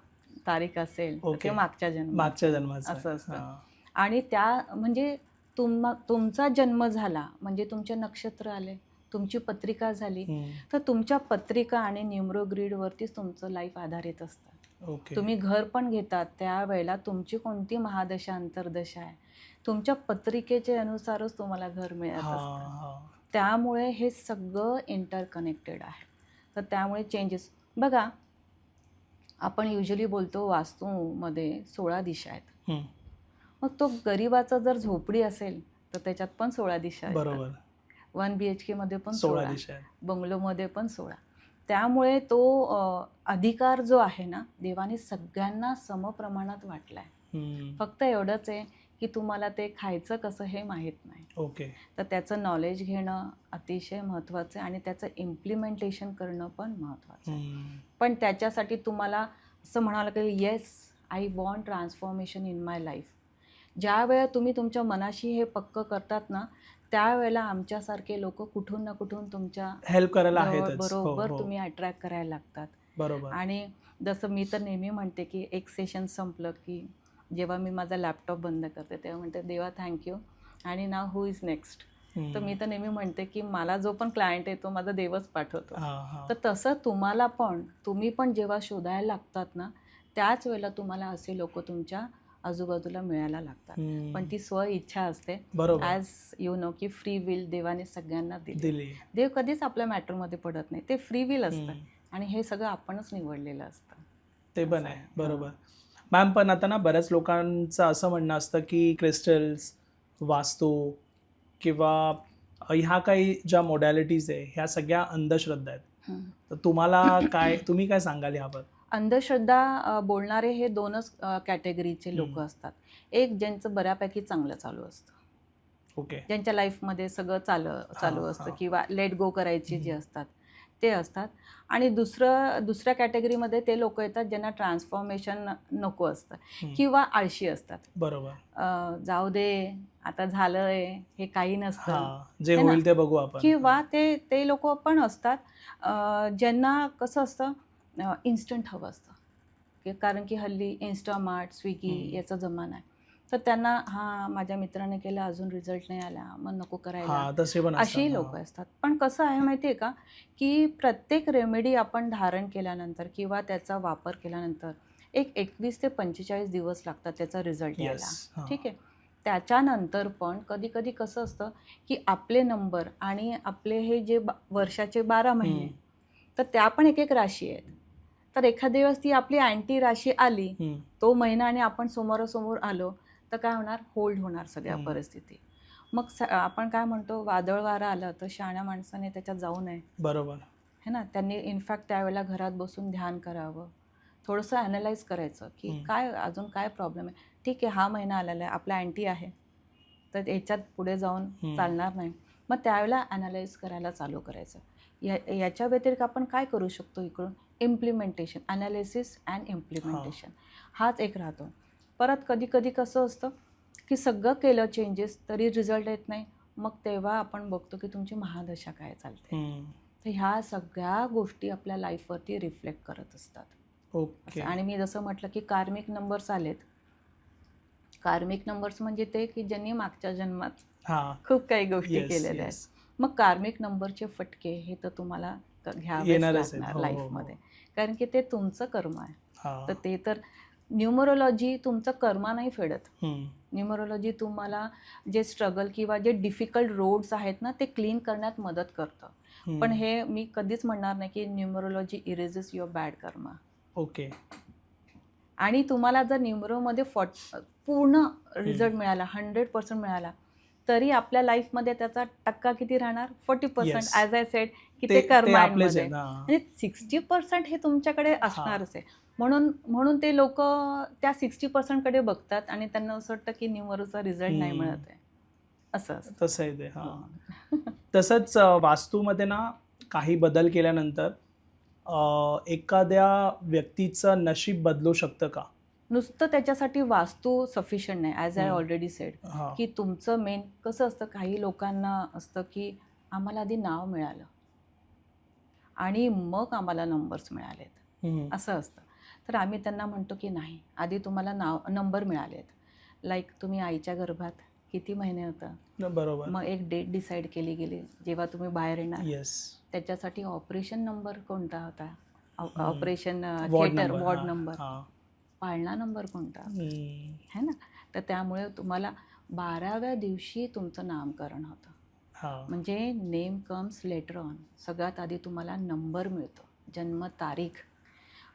तारीख असेल तर ते मागच्या जन्माचं असं असतं. आणि त्या म्हणजे तुमचा जन्म झाला म्हणजे तुमचे नक्षत्र आले, तुमची पत्रिका झाली, तर तुमच्या पत्रिका आणि न्यूमरो ग्रीडवरतीच तुमचं लाईफ आधारित असतं. तुम्ही घर पण घेतात त्यावेळेला तुमची कोणती महादशा अंतर्दशा आहे तुमच्या पत्रिकेचे अनुसारच तुम्हाला घर मिळत असतं. त्यामुळे हे सगळं इंटरकनेक्टेड आहे. तर त्यामुळे चेंजेस बघा, आपण युजली बोलतो वास्तूमध्ये 16 दिशा आहेत. मग तो गरिबाचा जर झोपडी असेल तर त्याच्यात पण 16 दिशा आहेत. बरोबर. 1 BHK मध्ये पण 16 दिशा आहेत, बंगलोमध्ये पण 16. त्यामुळे तो अधिकार जो आहे ना देवाने सगळ्यांना समप्रमाणात वाटला आहे. फक्त एवढंच आहे की तुम्हाला ते खायचं कसं हे माहीत नाही. ओके. तर त्याचं नॉलेज घेणं अतिशय महत्त्वाचं आहे आणि त्याचं इम्प्लिमेंटेशन करणं पण महत्त्वाचं आहे. पण त्याच्यासाठी तुम्हाला असं म्हणावं लागेल, yes I want transformation in my life. ज्या वेळा तुम्ही तुमच्या मनाशी हे पक्क करतात ना त्यावेळेला आमच्यासारखे लोक कुठून ना कुठून तुमच्या हेल्प करायला बरोबर तुम्ही अट्रॅक्ट करायला लागतात. बरोबर. आणि जसं मी तर नेहमी म्हणते की एक सेशन संपलं की जेव्हा मी माझा लॅपटॉप बंद करते तेव्हा म्हणते देवा थँक्यू आणि नाव हू इज नेक्स्ट. तर मी तर नेहमी म्हणते की मला जो पण क्लायंट आहे तो माझा देवच पाठवतो. तर तसं तुम्ही पण जेव्हा शोधायला लागतात ना त्याच वेळेला तुम्हाला असे लोक तुमच्या आजूबाजूला मिळायला लागतात. पण ती स्व इच्छा असते. ॲज यू नो की फ्री विल देवाने सगळ्यांना दिली. देव कधीच आपल्या मॅटरमध्ये पडत नाही, ते फ्री विल असतं आणि हे सगळं आपणच निवडलेलं असतं. ते पण आहे. बरोबर मॅम. पण आता ना बऱ्याच लोकांचं असं म्हणणं असतं की क्रिस्टल्स, वास्तू किंवा ह्या काही ज्या मोडॅलिटीज आहे ह्या सगळ्या अंधश्रद्धा आहेत. तर तुम्ही काय सांगाल ह्यावर? अंधश्रद्धा बोलणारे हे 2च कॅटेगरीचे लोक असतात. एक ज्यांचं बऱ्यापैकी चांगलं चालू असतं, ओके, ज्यांच्या लाईफमध्ये सगळं चालू असतं किंवा लेट गो करायचे जे असतात ते असतात. आणि दुसऱ्या कॅटेगरीमध्ये ते लोक येतात ज्यांना ट्रान्सफॉर्मेशन नको असतं किंवा आळशी असतात. बरोबर. जाऊ दे आता झालंय हे काही नसतं, जे होईल ते बघू आपण. किंवा ते लोक पण असतात ज्यांना कसं असतं इन्स्टंट हवं असतं. कारण की हल्ली इन्स्टामार्ट, स्विगी याचा जमाना आहे. तर त्यांना माझ्या मित्राने केला अजून रिझल्ट नाही आला मग नको करायला, अशी लोक असतात. पण कसं आहे माहिती आहे का की प्रत्येक रेमेडी आपण धारण केल्यानंतर किंवा त्याचा वापर केल्यानंतर 21 ते 45 दिवस लागतात त्याचा रिझल्ट यायला. ठीक आहे. त्याच्यानंतर पण कधी कधी कसं असतं की आपले नंबर आणि आपले हे जे वर्षाचे 12 महिने तर त्या पण एक राशी आहेत. तर एखाद्या वेळेस ती आपली अँटी राशी आली, हम्म. तो महिना आणि आपण समोरासमोर आलो तर काय होणार, होल्ड होणार सगळ्या हम्म. परिस्थिती. मग आपण काय म्हणतो, वादळ वारा आलं तर शहाण्या माणसाने त्याच्यात जाऊ नये, बरोबर. है ना. त्यांनी इनफॅक्ट त्यावेळेला घरात बसून ध्यान करावं, थोडंसं ॲनालाइज करायचं की काय अजून काय प्रॉब्लेम आहे. ठीक आहे, हा महिना आलेला आहे, आपला अँटी आहे, तर याच्यात पुढे जाऊन चालणार नाही. मग त्यावेळेला ॲनालाइज करायला चालू करायचं. याच्या व्यतिरिक्त आपण काय करू शकतो इकडून, इम्प्लिमेंटेशन, ॲनालिसिस अँड इम्प्लिमेंटेशन हाच एक राहतो. परत कधी कधी कसं असतं की सगळं केलं चेंजेस तरी रिझल्ट येत नाही, मग तेव्हा आपण बघतो की तुमची महादशा काय चालते. तर ह्या सगळ्या गोष्टी आपल्या लाईफवरती रिफ्लेक्ट करत असतात. ओके. आणि मी जसं म्हटलं की कार्मिक नंबर्स आलेत. कार्मिक नंबर्स म्हणजे ते की ज्यांनी मागच्या जन्मात खूप काही गोष्टी केलेल्या आहेत. मग कार्मिक नंबरचे फटके हे तर तुम्हाला घ्यावेच लागणार लाईफमध्ये, कारण की ते तुमचं कर्म आहे. तर ते तर न्यूमरोलॉजी तुमचं कर्म नाही फेडत. न्यूमरोलॉजी तुम्हाला जे स्ट्रगल किंवा जे डिफिकल्ट रोड्स आहेत ना ते क्लीन करण्यात मदत करतं. पण हे मी कधीच म्हणणार नाही की numerology erases your bad karma. Okay. आणि तुम्हाला जर न्यूमरोमध्ये पूर्ण रिझल्ट मिळाला, 100% मिळाला, तरी आपल्या लाईफमध्ये त्याचा टक्का किती राहणार, 40%. ॲज आय सेड की ते कर्मामध्ये, म्हणजे 60% हे तुमच्याकडे असणारच आहे. म्हणून ते लोक त्या 60% बघतात आणि त्यांना असं वाटतं की न्यूमरोचा रिझल्ट नाही मिळत आहे, असं असतं. तसं आहे ते. तसंच वास्तूमध्ये ना काही बदल केल्यानंतर एखाद्या व्यक्तीचं नशीब बदलू शकतं का? नुसतं त्याच्यासाठी वास्तू सफिशियंट नाही. ॲज आय ऑलरेडी सेड की तुमचं मेन कसं असतं, काही लोकांना असतं की आम्हाला आधी नाव मिळालं आणि मग आम्हाला नंबर्स मिळालेत, असं असतं. तर आम्ही त्यांना म्हणतो की नाही, आधी तुम्हाला नंबर मिळालेत. लाईक तुम्ही आईच्या गर्भात किती महिने होता, बरोबर, मग एक डेट डिसाईड केली गेली जेव्हा तुम्ही बाहेर येणार. त्याच्यासाठी ऑपरेशन नंबर कोणता होता, ऑपरेशन थिएटर वॉर्ड नंबर, पाळणा नंबर कोणता, है ना. तर त्यामुळे तुम्हाला 12व्या दिवशी तुमचं नामकरण होतं. म्हणजे नेम कम्स लेटर ऑन. सगळ्यात आधी तुम्हाला नंबर मिळतो, जन्मतारीख.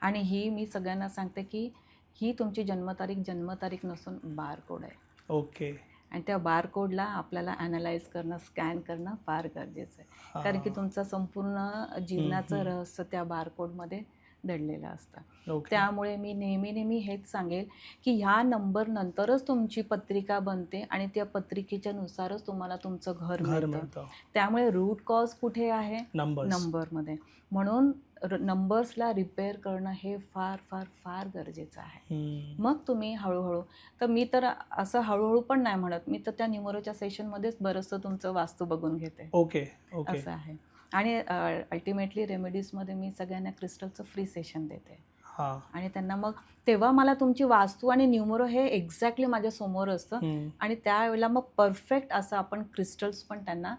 आणि ही मी सगळ्यांना सांगते की ही तुमची जन्मतारीख नसून बारकोड आहे. ओके. आणि त्या बारकोडला आपल्याला ॲनालाइज करणं, स्कॅन करणं फार गरजेचं आहे, कारण की तुमचं संपूर्ण जीवनाचं रहस्य त्या बारकोडमध्ये दडलेलं असतं. त्यामुळे मी नेहमी हेच सांगेल की ह्या नंबर नंतरच तुमची पत्रिका बनते आणि त्या पत्रिकेच्या नुसारच तुम्हाला तुमचं घर मिळतं. त्यामुळे रूट कॉज कुठे आहे, नंबरमध्ये. म्हणून नंबर्सला रिपेअर करणं हे फार फार फार गरजेचं आहे. मग तुम्ही हळूहळू, तर मी तर असं हळूहळू पण नाही म्हणत, मी तर त्या न्यूमरोच्या सेशनमध्येच बरंचसं तुमचं वास्तू बघून घेते. ओके. असं आहे. आणि अल्टिमेटली रेमेडीजमध्ये मी सगळ्यांना क्रिस्टलचं फ्री सेशन देते. आणि त्यांना मग तेव्हा मला तुमची वास्तू आणि न्यूमरो हे एक्झॅक्टली माझ्या समोर असतं. आणि त्यावेळेला मग परफेक्ट असं आपण क्रिस्टल्स पण त्यांना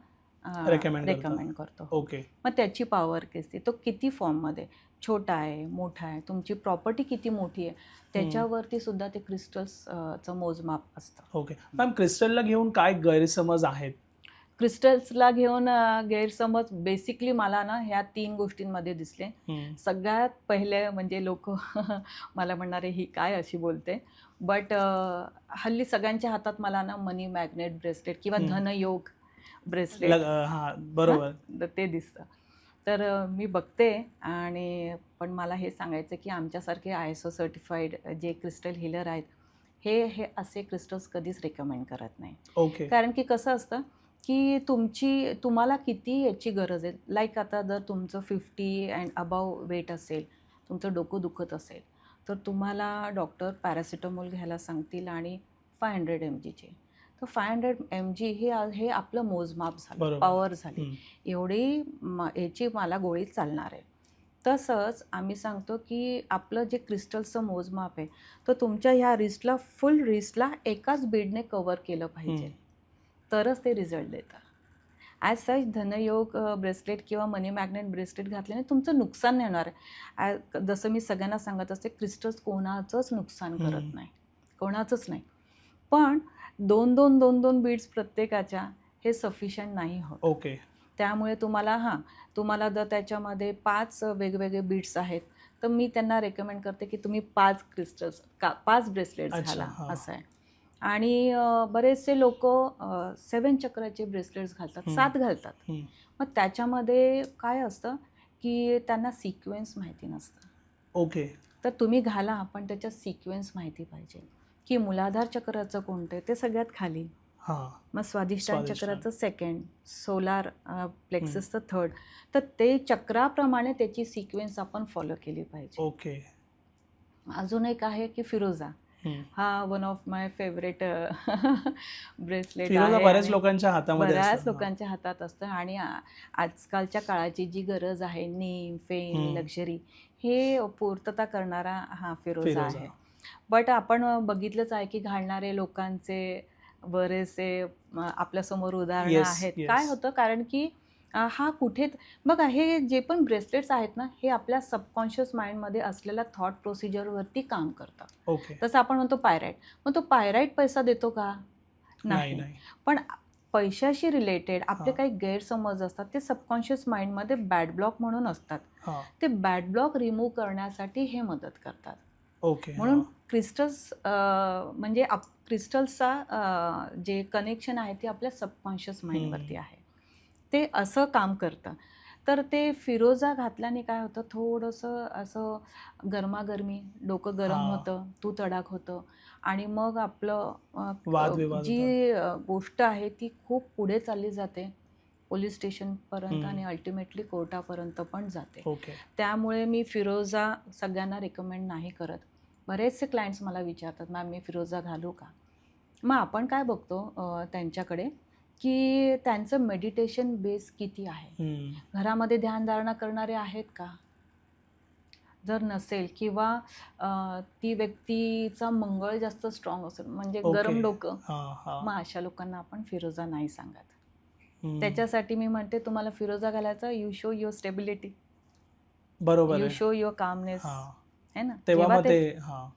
रेकमेंड करतो. ओके. मग त्याची पॉवर किती, तो किती फॉर्ममध्ये, छोटा आहे, मोठा आहे, तुमची प्रॉपर्टी किती मोठी आहे, त्याच्यावरती सुद्धा ते क्रिस्टल्सचं मोजमाप असतं. ओके मॅम, क्रिस्टलला घेऊन काय गैरसमज आहेत? क्रिस्टल्सला घेऊन गैरसमज बेसिकली मला ना ह्या 3 गोष्टींमध्ये दिसले. सगळ्यात पहिले म्हणजे लोक मला म्हणणारे ही काय अशी बोलते, बट हल्ली सगळ्यांच्या हातात मला ना मनी मॅग्नेट ब्रेसलेट किंवा धनयोग ब्रेसलेट, बरोबर, ते दिसतं. तर मी बघते. आणि पण मला हे सांगायचं की आमच्यासारखे ISO सर्टिफाईड जे क्रिस्टल हिलर आहेत हे असे क्रिस्टल्स कधीच रेकमेंड करत नाही. ओके. कारण की कसं असतं की तुम्हाला किती याची गरज आहे. लाईक आता जर तुमचं 50 अँड अबाव वेट असेल, तुमचं डोकं दुखत असेल, तर तुम्हाला डॉक्टर पॅरासिटामॉल घ्यायला सांगतील आणि 500 mgचे. तर 500 mg हे आपलं मोजमाप झालं, पॉवर झाली, एवढी याची मला गोळी चालणार आहे. तसंच आम्ही सांगतो की आपलं जे क्रिस्टलचं मोजमाप आहे तर तुमच्या ह्या रिस्टला, फुल रिस्टला एकाच बीडने कवर केलं पाहिजे, तरच ते रिझल्ट देतं. ॲज सच धनयोग ब्रेसलेट किंवा मनी मॅग्नेट ब्रेसलेट घातल्याने तुमचं नुकसान नाही होणार. जसं मी सगळ्यांना सांगत असते, क्रिस्टल्स कोणाचंच नुकसान करत नाही, कोणाचंच नाही. पण 2-2 बीड्स प्रत्येकाच्या हे सफिशियंट नाही होत. ओके. त्यामुळे तुम्हाला जर त्याच्यामध्ये 5 वेगवेगळे बीट्स आहेत, तर मी त्यांना रेकमेंड करते की तुम्ही 5 क्रिस्टल्स 5 ब्रेसलेट्स अच्छा, घाला, हां. असं आहे. आणि बरेचसे लोक 7 चक्राचे ब्रेसलेट्स घालतात, 7 घालतात. हं. मग त्याच्यामध्ये काय असतं की त्यांना सिक्वेन्स माहिती नसतं. ओके. तर तुम्ही घाला, पण त्याच्यात सिक्वेन्स माहिती पाहिजे की मूलाधार चक्राचं कोणतं आहे ते सगळ्यात खाली, हां. मग स्वाधिष्ठान स्वादिष्टान. चक्राचं सेकंड, सोलार प्लेक्ससचं थर्ड. तर ते चक्राप्रमाणे त्याची सिक्वेन्स आपण फॉलो केली पाहिजे. ओके. अजून एक आहे की फिरोजा. हं. हा one of my favourite bracelet फिरोजा आहे बऱ्याच आणि लोकांच्या हातामध्ये बऱ्याच असतात. हां. लोकांच्या हातात असतं. आणि आजकालच्या काळाची जी गरज आहे, नेम, फेम, हं. लक्झरी, हे पूर्तता करणारा हा फिरोजा फिरोजा. आहे. बट आपण बघितलंच आहे की घालणारे लोकांचे बरेचसे आपल्यासमोर उदाहरणं येस, आहेत. येस. काय होतं, कारण की हा कुठे बघा, हे जे पण ब्रेसलेट्स आहेत ना, हे आपल्या सबकॉन्शियस माइंडमध्ये असलेल्या थॉट प्रोसिजरवरती काम करतात. ओके. तसं आपण म्हणतो पायराईट. मग तो पायराईट पैसा देतो का? नाही, नाही. नाही. पण पैशाशी रिलेटेड आपले हां. काही गैरसमज असतात, ते सबकॉन्शियस माइंडमध्ये बॅड ब्लॉक म्हणून असतात. हां. ते बॅड ब्लॉक रिमूव्ह करण्यासाठी हे मदत करतात. ओके. म्हणून हां. क्रिस्टल्स म्हणजे क्रिस्टल्सचा जे कनेक्शन आहे ते आपल्या सबकॉन्शियस माइंडवरती आहे. ते असं काम करतं. तर ते फिरोजा घातल्याने काय होतं, थोडंसं असं गरमागरमी, डोकं गरम हां. होतं, तू तडाख होतं. आणि मग आपलं वादविवाद जी होतात. गोष्ट आहे ती खूप पुढे चालली जाते, पोलीस स्टेशनपर्यंत हं. आणि अल्टिमेटली कोर्टापर्यंत पण जाते. ओके. त्यामुळे मी फिरोजा सगळ्यांना रिकमेंड नाही करत. बरेचसे क्लायंट्स मला विचारतात, मॅम मी फिरोजा घालू का? मग आपण काय बघतो त्यांच्याकडे, की त्यांचं मेडिटेशन बेस किती आहे. हं. घरामध्ये ध्यानधारणा करणारे आहेत का? जर नसेल, किंवा ती व्यक्तीचा मंगळ जास्त स्ट्रॉंग असेल, म्हणजे ओके. गरम डोकं, हां, हां. मग अशा लोकांना आपण फिरोजा नाही सांगत. हं. त्याच्यासाठी मी म्हणते, तुम्हाला फिरोजा घालायचा, यू शो युअर स्टेबिलिटी, बरोबर यू आहे. शो युअर कामनेस, हां. है ना? तेव्हा जेव्हा मग ते हां.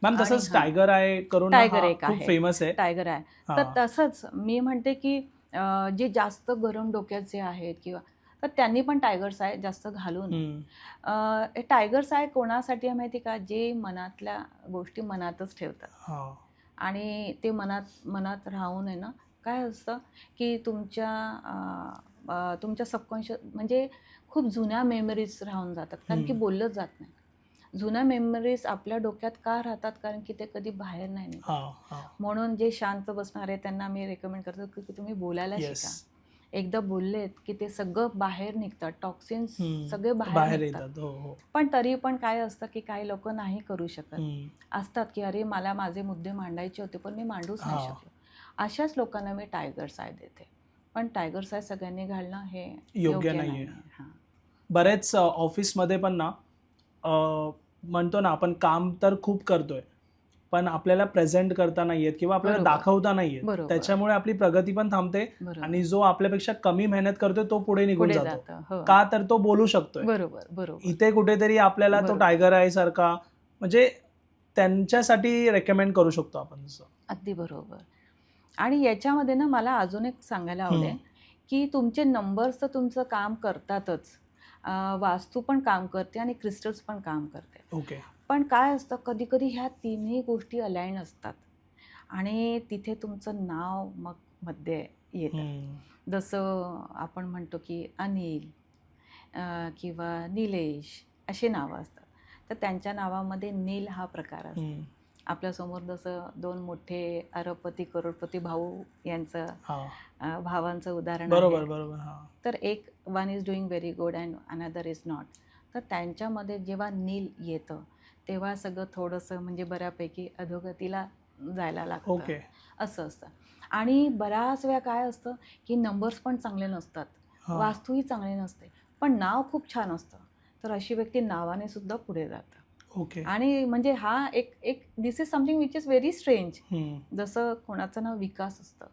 मॅम आणि तसंच टायगर आय करून टायगर हा एक खूप आहे, फेमस आहे. टायगर आहे. तर हां. तसंच मी म्हणते की जे जास्त गरम डोक्याचे आहेत, किंवा तर त्यांनी पण टायगर्स आय जास्त घालू नये. हं. टायगर्स आय कोणासाठी आहे माहिती का? जे मनातल्या गोष्टी मनातच ठेवतात. हां. आणि ते मनात राहून आहे ना, काय असतं की तुमच्या सबकॉन्शियस, म्हणजे खूप जुन्या मेमरीज राहून जातात, कारण की हं. बोललंच जात नाही. जुन्या मेमरीज आपल्या डोक्यात का राहतात? कारण की ते कधी बाहेर नाही निघत. हां, हां. म्हणून जे शांत बसणारे त्यांना मी रेकमेंड करतो की तुम्ही बोलायला येस. शिका. एकदा बोललेत की ते सगळं बाहेर निघतात, टॉक्सिन्स हं. सगळे बाहेर बाहेर निघतात. येतात. हो, हो. पण तरी पण काय असतं की काही लोक नाही करू शकत. हं. असतात की अरे, मला माझे मुद्दे मांडायचे होते पण मी मांडूच नाही हां. शकलो. अशाच लोकांना मी टायगर्स आय देते. पण टायगर्स आय सगळ्यांनी घालणं हे योग्य योग्य नाहीये. नाही. हां. बरेच ऑफिसमध्ये पण ना म्हणतो ना आपण काम तर खूप करतोय, पण आपल्याला प्रेझेंट करता नाही येत किंवा आपल्याला बरोबर. दाखवता नाही येत. बरोबर. त्याच्यामुळे आपली प्रगती पण थांबते बरोबर. आणि जो आपल्यापेक्षा कमी मेहनत करतोय तो पुढे निघून पुढे जातो. जातं. हो. का तर तो बोलू शकतोय. बरोबर, बरोबर. इथे कुठेतरी आपल्याला तो बरोबर. टायगर आय सारखा म्हणजे त्यांच्यासाठी रेकमेंड करू शकतो आपण तसं. अगदी बरोबर. आणि याच्यामध्ये ना मला अजून एक सांगायला आवडेल, की तुमचे नंबर्स तर तुमचं काम करतातच. वास्तू पण काम करते आणि क्रिस्टल्स पण काम करते. ओके. पण काय असतं, कधी-कधी ह्या तिन्ही गोष्टी अलाइन असतात आणि तिथे तुमचं नाव मग मध्ये येतं. हं. जसं आपण म्हणतो की अनिल किंवा निलेश अशी नावं असतात. तर त्यांच्या नावामध्ये नील हा प्रकार असतो. हं. आपल्यासमोर जसं 2 मोठे अरबपती, करोडपती भाऊ यांचं हां. भावांचं उदाहरण बरोबर, आहे. बरोबर. हां. तर एक one is doing very good and another is not. तर त्यांच्यामध्ये जेव्हा नील येतं, तेव्हा सगळं थोडंसं म्हणजे बऱ्यापैकी अधोगतीला जायला लागतं. ओके. असं असतं. आणि बऱ्याच वेळा काय असतं, की नंबर्स पण चांगले नसतात, हां. वास्तूही चांगली नसते, पण नाव खूप छान असतं. तर अशी व्यक्ती नावाने सुद्धा पुढे जातं. ओके. आणि म्हणजे हा एक this is something which is very strange. हं. जसं कोणाचं नाव विकास असतं,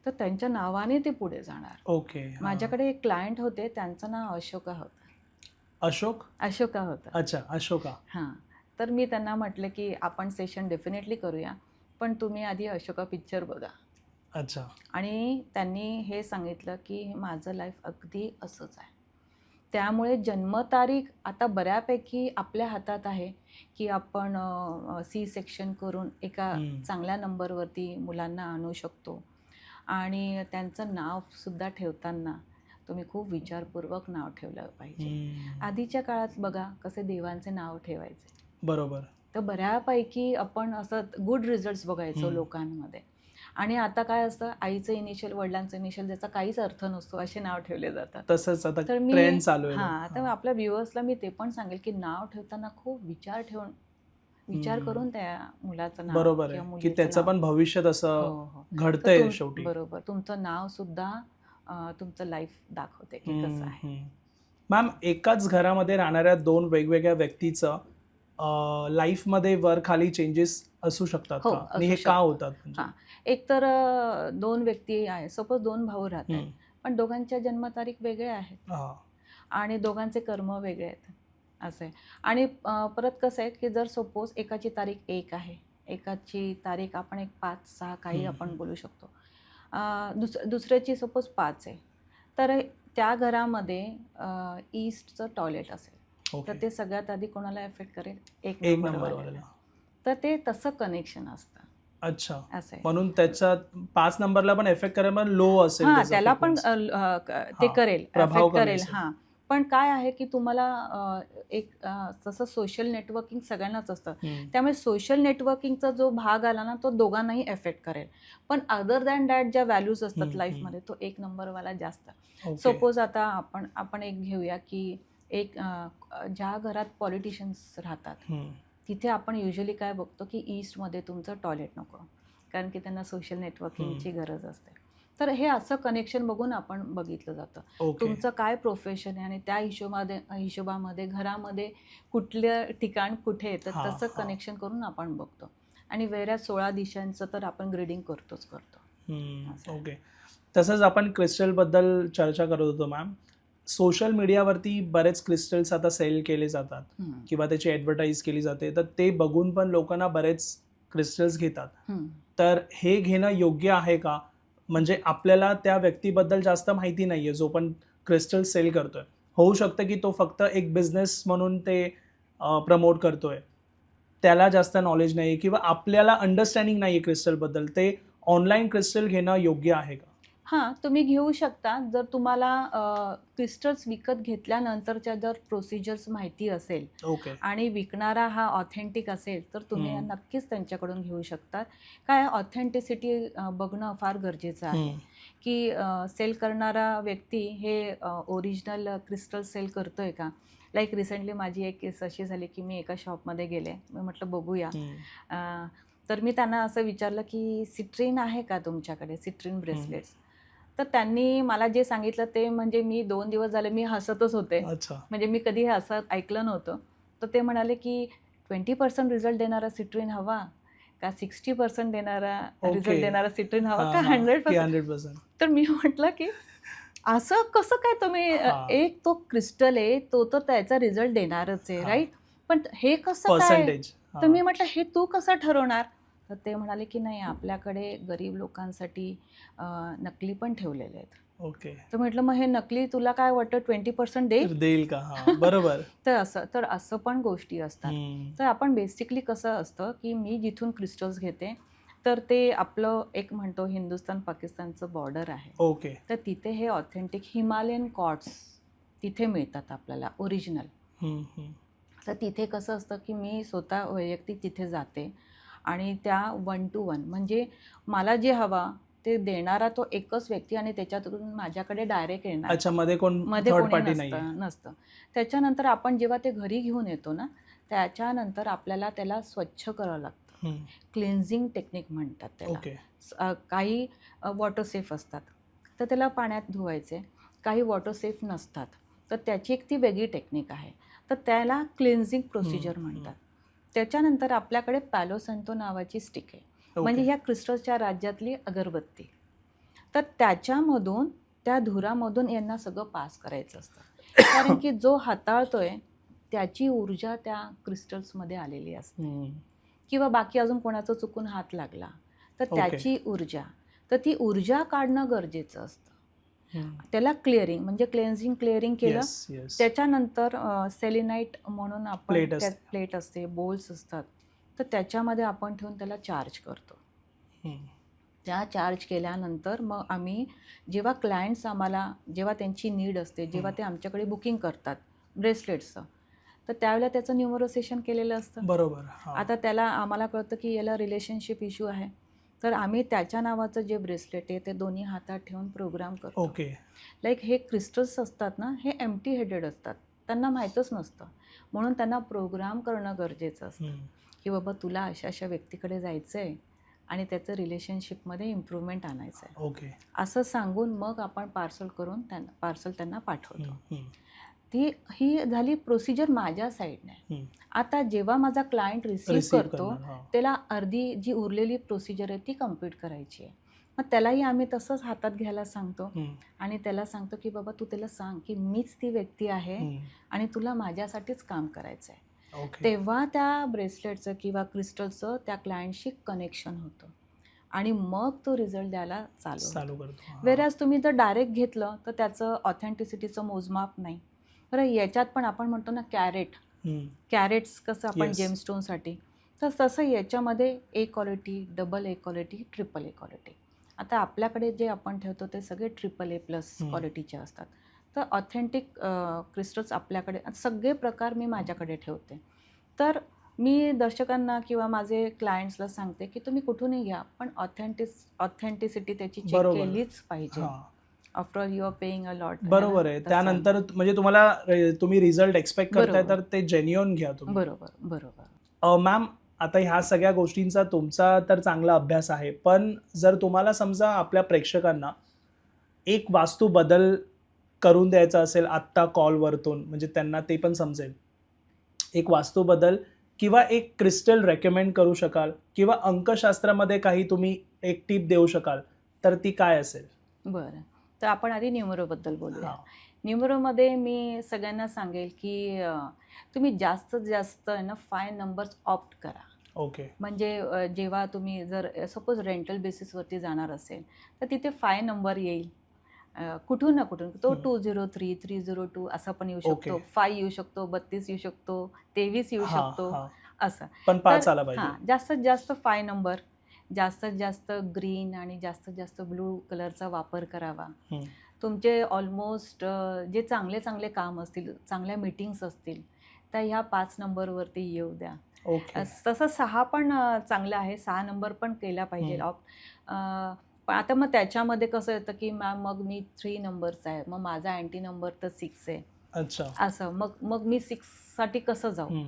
तर त्यांच्या नावाने ते पुढे जाणार. ओके. हां. माझ्याकडे एक क्लायंट होते, त्यांचं नाव अशोका होतं. अशोक? अशोका होतं. अच्छा, अशोका. हां. तर मी त्यांना म्हटलं की आपण सेशन डेफिनेटली करूया, पण तुम्ही आधी अशोका पिक्चर बघा. अच्छा. आणि त्यांनी हे सांगितलं की माझं लाईफ अगदी असंच आहे. त्यामुळे जन्मतारीख आता बऱ्यापैकी आपल्या हातात आहे की आपण सी सेक्शन करून एका चांगल्या नंबरवरती मुलांना आणू शकतो. आणि त्यांचं नावसुद्धा ठेवताना तुम्ही खूप विचारपूर्वक नाव ठेवलं पाहिजे. आधीच्या काळात बघा कसे देवांचे नाव ठेवायचे. बरोबर. तर बऱ्यापैकी आपण असं गुड रिझल्ट्स बघायचो लोकांमध्ये. आणि आता काय असतं, आईचं इनिशियल, वडिलांचं इनिशियल, ज्याचा काहीच अर्थ नसतो असे नाव ठेवले जातात. तसंच आता तर मी ट्रेंड चालू आहे. हां, तर आपल्या व्ह्युअर्सला मी ते पण सांगेल की नाव ठेवताना खूप विचार करून त्या मुलाचं नाव बरोबर किंवा आहे की मुलीचं त्याचं नाव. पण भविष्य हो, तसं हो. घडतंय शेवटी. बरोबर. तुमचं नाव सुद्धा तुमचं लाईफ दाखवते की कसं आहे. मॅम, एकाच घरामध्ये राहणाऱ्या 2 वेगवेगळ्या व्यक्तीचं लाईफमध्ये वर खाली चेंजेस असू शकतात हो, का? आणि असू हे का शकतात. होतात म्हणजे? हां, एक तर 2 व्यक्ती आहे. सपोज 2 भाऊ राहत आहेत, पण दोघांच्या जन्मतारीख वेगळ्या आहेत हां. आणि दोघांचे कर्म वेगळे आहेत, असं आहे. आणि परत कसं आहे की जर सपोज एकाची तारीख 1 आहे, एकाची तारीख आपण एक 5-6 काही आपण बोलू शकतो. दुसऱ्याची सपोज 5 आहे, तर त्या घरामध्ये ईस्टचं टॉयलेट असेल, तर ते सगळ्यात आधी कोणाला एफेक्ट करेल? 1 एक नंबरवाल्याला. नंबरवाल्याला. तर ते तसं कनेक्शन असतं. अच्छा. असं आहे. म्हणून त्याच्या 5 नंबरला पण इफेक्ट करेल, पण लो असेल हां, त्याचा त्याला पण frequency. ते हां, करेल, प्रभाव एफेक्ट कमी करेल. असेल. हां, पण काय आहे की तुम्हाला तसं सोशल नेटवर्किंग सगळ्यांनाच असतं. त्यामुळे सोशल नेटवर्किंगचा जो भाग आला ना, तो दोघांनाही एफेक्ट करेल. पण अदर दॅन दॅट ज्या व्हॅल्यूज असतात लाईफमध्ये, तो 1 नंबरवाला जास्त. सपोज आता आपण एक घेऊया की ज्या घरात पॉलिटिशियन्स राहतात, तिथे आपण युजली काय बघतो की ईस्टमध्ये तुमचं टॉयलेट नको, कारण की त्यांना सोशल नेटवर्किंगची गरज असते. तर हे असं कनेक्शन बघून आपण बघितलं जातं. तुमचं काय प्रोफेशन आहे आणि त्या हिशोबामध्ये घरामध्ये कुठलं ठिकाण कुठे येतं, तसं कनेक्शन करून आपण बघतो. आणि वेगळ्या 16 दिशांचं तर आपण ग्रीडिंग करतो. ओके. तसंच आपण क्रिस्टलबद्दल चर्चा करत होतो मॅम. सोशल मीडियावरती बरेच क्रिस्टल्स आता सेल केले जातात किंवा त्याची ॲडव्हर्टाईज केली जाते, तर ते बघून पण लोकांना बरेच क्रिस्टल्स घेतात. तर हे घेणं योग्य आहे का? म्हणजे आपल्याला त्या व्यक्तीबद्दल जास्त माहिती नाही आहे, जो पण क्रिस्टल सेल करतोय. होऊ शकतं की तो फक्त एक बिझनेस म्हणून ते प्रमोट करतोय. त्याला जास्त नॉलेज नाही आहे किंवा आपल्याला अंडरस्टँडिंग नाही आहे क्रिस्टलबद्दल. ते ऑनलाईन क्रिस्टल घेणं योग्य आहे का? हां, तुम्ही घेऊ शकता. जर तुम्हाला क्रिस्टल्स विकत घेतल्यानंतरच्या जर प्रोसिजर्स माहिती असेल आणि विकणारा हा ऑथेंटिक असेल, तर तुम्ही नक्कीच त्यांच्याकडून घेऊ शकता. काय ऑथेंटिसिटी बघणं फार गरजेचं आहे, की सेल करणारा व्यक्ती हे ओरिजिनल क्रिस्टल सेल करतोय का? लाईक रिसेंटली माझी एक केस अशी झाली, की मी एका शॉपमध्ये गेले. मी म्हटलं बघूया. तर मी त्यांना असं विचारलं, की सिट्रीन आहे का तुमच्याकडे? Citrine bracelets. तर त्यांनी मला जे सांगितलं ते म्हणजे मी 2 दिवस झाले मी हसतच होते. म्हणजे मी कधी हे असं ऐकलं नव्हतं. तर ते म्हणाले की 20% रिझल्ट देणारा सिट्रीन हवा का 60% देणारा रिझल्ट देणारा सिट्रीन हवा का 100%? तर मी म्हटलं की असं कसं काय तुम्ही एक तो क्रिस्टल आहे, तो तर त्याचा रिझल्ट देणारच आहे, राईट? पण हे कसं काय? तर मी म्हटलं हे तू कसं ठरवणार? तर ते म्हणाले की नाही, आपल्याकडे गरीब लोकांसाठी नकली पण ठेवलेले आहेत. तर म्हटलं मग हे नकली तुला काय वाटतं 20% देईल का? बरोबर. तर असं पण गोष्टी असतात. तर आपण बेसिकली कसं असतं की मी जिथून क्रिस्टल्स घेते, तर ते आपलं एक म्हणतो हिंदुस्थान पाकिस्तानचं बॉर्डर आहे. तर तिथे हे ऑथेंटिक हिमालयन कॉर्ड्स तिथे मिळतात आपल्याला ओरिजिनल. तर तिथे कसं असतं की मी स्वतः वैयक्तिक तिथे जाते आणि त्या 1 to 1 म्हणजे मला जे हवा ते देणारा तो एकच व्यक्ती आणि त्याच्यातून माझ्याकडे डायरेक्ट येणार. अच्छा, मध्ये कोणी नसतं. त्याच्यानंतर आपण जेव्हा ते घरी घेऊन येतो ना, त्याच्यानंतर आपल्याला त्याला स्वच्छ करावं लागतं. क्लिन्झिंग टेक्निक म्हणतात त्याला. काही वॉटर सेफ असतात, तर त्याला पाण्यात धुवायचे. काही वॉटर सेफ नसतात, तर त्याची एक ती वेगळी टेक्निक आहे. तर त्याला क्लिन्झिंग प्रोसिजर म्हणतात. त्याच्यानंतर आपल्याकडे पॅलो सॅन्टो नावाची स्टिक आहे, म्हणजे ह्या क्रिस्टल्सच्या राज्यातली अगरबत्ती. तर त्याच्यामधून त्या धुरामधून यांना सगळं पास करायचं असतं. कारण की जो हाताळतोय त्याची ऊर्जा त्या क्रिस्टल्समध्ये आलेली असते. किंवा बाकी अजून कोणाचा चुकून हात लागला तर त्याची ऊर्जा. तर ती ऊर्जा काढणं गरजेचं असतं. त्याला क्लिअरिंग म्हणजे क्लेन्झिंग क्लिअरिंग केलं. त्याच्यानंतर सेलिनाईट म्हणून आपण Plate असते. प्लेट असते, बोल्स असतात, तर त्याच्यामध्ये आपण ठेवून त्याला चार्ज करतो. त्या चार्ज केल्यानंतर मग आम्ही जेव्हा क्लायंट्स आम्हाला जेव्हा त्यांची नीड असते, जेव्हा ते आमच्याकडे बुकिंग करतात ब्रेसलेट्सचं, तर त्यावेळेला त्याचं न्यूमरोसेशन केलेलं असतं. बरोबर. आता त्याला आम्हाला कळतं की याला रिलेशनशिप इश्यू आहे, तर आम्ही त्याच्या नावाचं जे ब्रेसलेट आहे ते दोन्ही हातात ठेवून प्रोग्राम करतो. ओके. लाईक हे क्रिस्टल्स असतात ना, हे एम्प्टी हेडेड असतात, त्यांना माहीतच नसतं, म्हणून त्यांना प्रोग्राम करणं गरजेचं असतं की बाबा तुला अशा अशा व्यक्तीकडे जायचं आहे आणि त्याचं रिलेशनशिपमध्ये इम्प्रूव्हमेंट आणायचं आहे. ओके. असं सांगून मग आपण पार्सल करून त्यांना पाठवतो. ही झाली प्रोसिजर माझ्या साईडने. आता जेव्हा माझा क्लायंट रिसीव्ह करतो त्याला अर्धी जी उरलेली प्रोसिजर आहे ती कम्प्लीट करायची आहे. मग त्यालाही आम्ही तसंच हातात घ्यायला सांगतो आणि त्याला सांगतो की बाबा तू त्याला सांग की मीच ती व्यक्ती आहे आणि तुला माझ्यासाठीच काम करायचं आहे. तेव्हा त्या ब्रेसलेटचं किंवा क्रिस्टलचं त्या क्लायंटशी कनेक्शन होतं आणि मग तो रिझल्ट द्यायला चालू करतो. वेरॅज तुम्ही जर डायरेक्ट घेतलं तर त्याचं ऑथेंटिसिटीचं मोजमाप नाही. बरं, याच्यात पण आपण म्हणतो ना कॅरेट्स कसं आपण जेमस्टोनसाठी, तर तसं याच्यामध्ये A quality, double A quality, triple A quality. आता आपल्याकडे जे आपण ठेवतो ते सगळे ट्रिपल ए प्लस क्वालिटीचे असतात. तर ऑथेंटिक क्रिस्टल्स आपल्याकडे सगळे प्रकार मी माझ्याकडे ठेवते. तर मी दर्शकांना किंवा माझे क्लायंट्सला सांगते की तुम्ही कुठूनही घ्या, पण ऑथेंटिसिटी त्याची चेक केलीच पाहिजे. After all you are paying a lot. बरोबर आहे. त्यानंतर म्हणजे तुम्ही रिझल्ट एक्सपेक्ट करताय तर ते जेन्युइन घ्या तुम्ही. बरोबर. मॅम, आता ह्या सगळ्या गोष्टींचा तुमचा तर चांगला अभ्यास आहे, पण जर तुम्हाला समजा आपल्या प्रेक्षकांना एक वास्तू बदल करून द्यायचा असेल आत्ता कॉलवरतून, म्हणजे त्यांना ते पण समजेल, एक वास्तू बदल किंवा एक क्रिस्टल रेकमेंड करू शकाल किंवा अंकशास्त्रामध्ये काही तुम्ही एक टिप देऊ शकाल, तर ती काय असेल? बरं, तर आपण आधी न्यूमरोबद्दल बोलूया. न्यूमरोमध्ये मी सगळ्यांना सांगेल की तुम्ही जास्तीत जास्त 5 नंबर्स ऑप्ट करा. ओके. म्हणजे जेव्हा तुम्ही जर सपोज रेंटल बेसिसवरती जाणार असेल तर तिथे 5 नंबर येईल कुठून ना कुठून. तो 203, 302 असा पण येऊ शकतो, 5 येऊ शकतो, 32 येऊ शकतो, 23 येऊ शकतो, असं. पण 5 आला पाहिजे. जास्तीत जास्त 5 नंबर, जास्तीत जास्त ग्रीन आणि जास्तीत जास्त ब्लू कलरचा वापर करावा. तुमचे ऑलमोस्ट जे चांगले चांगले काम असतील, चांगल्या मीटिंग्स असतील, तर ह्या 5 नंबरवरती येऊ द्या. तसं 6 पण चांगलं आहे, 6 नंबर पण केला पाहिजे ऑप्ट. पण आता मग त्याच्यामध्ये कसं येतं की मॅम मग मी 3 नंबरचा आहे, मग माझा अँटी नंबर तर 6 आहे. अच्छा. असं मग मी 6साठी कसं जाऊ?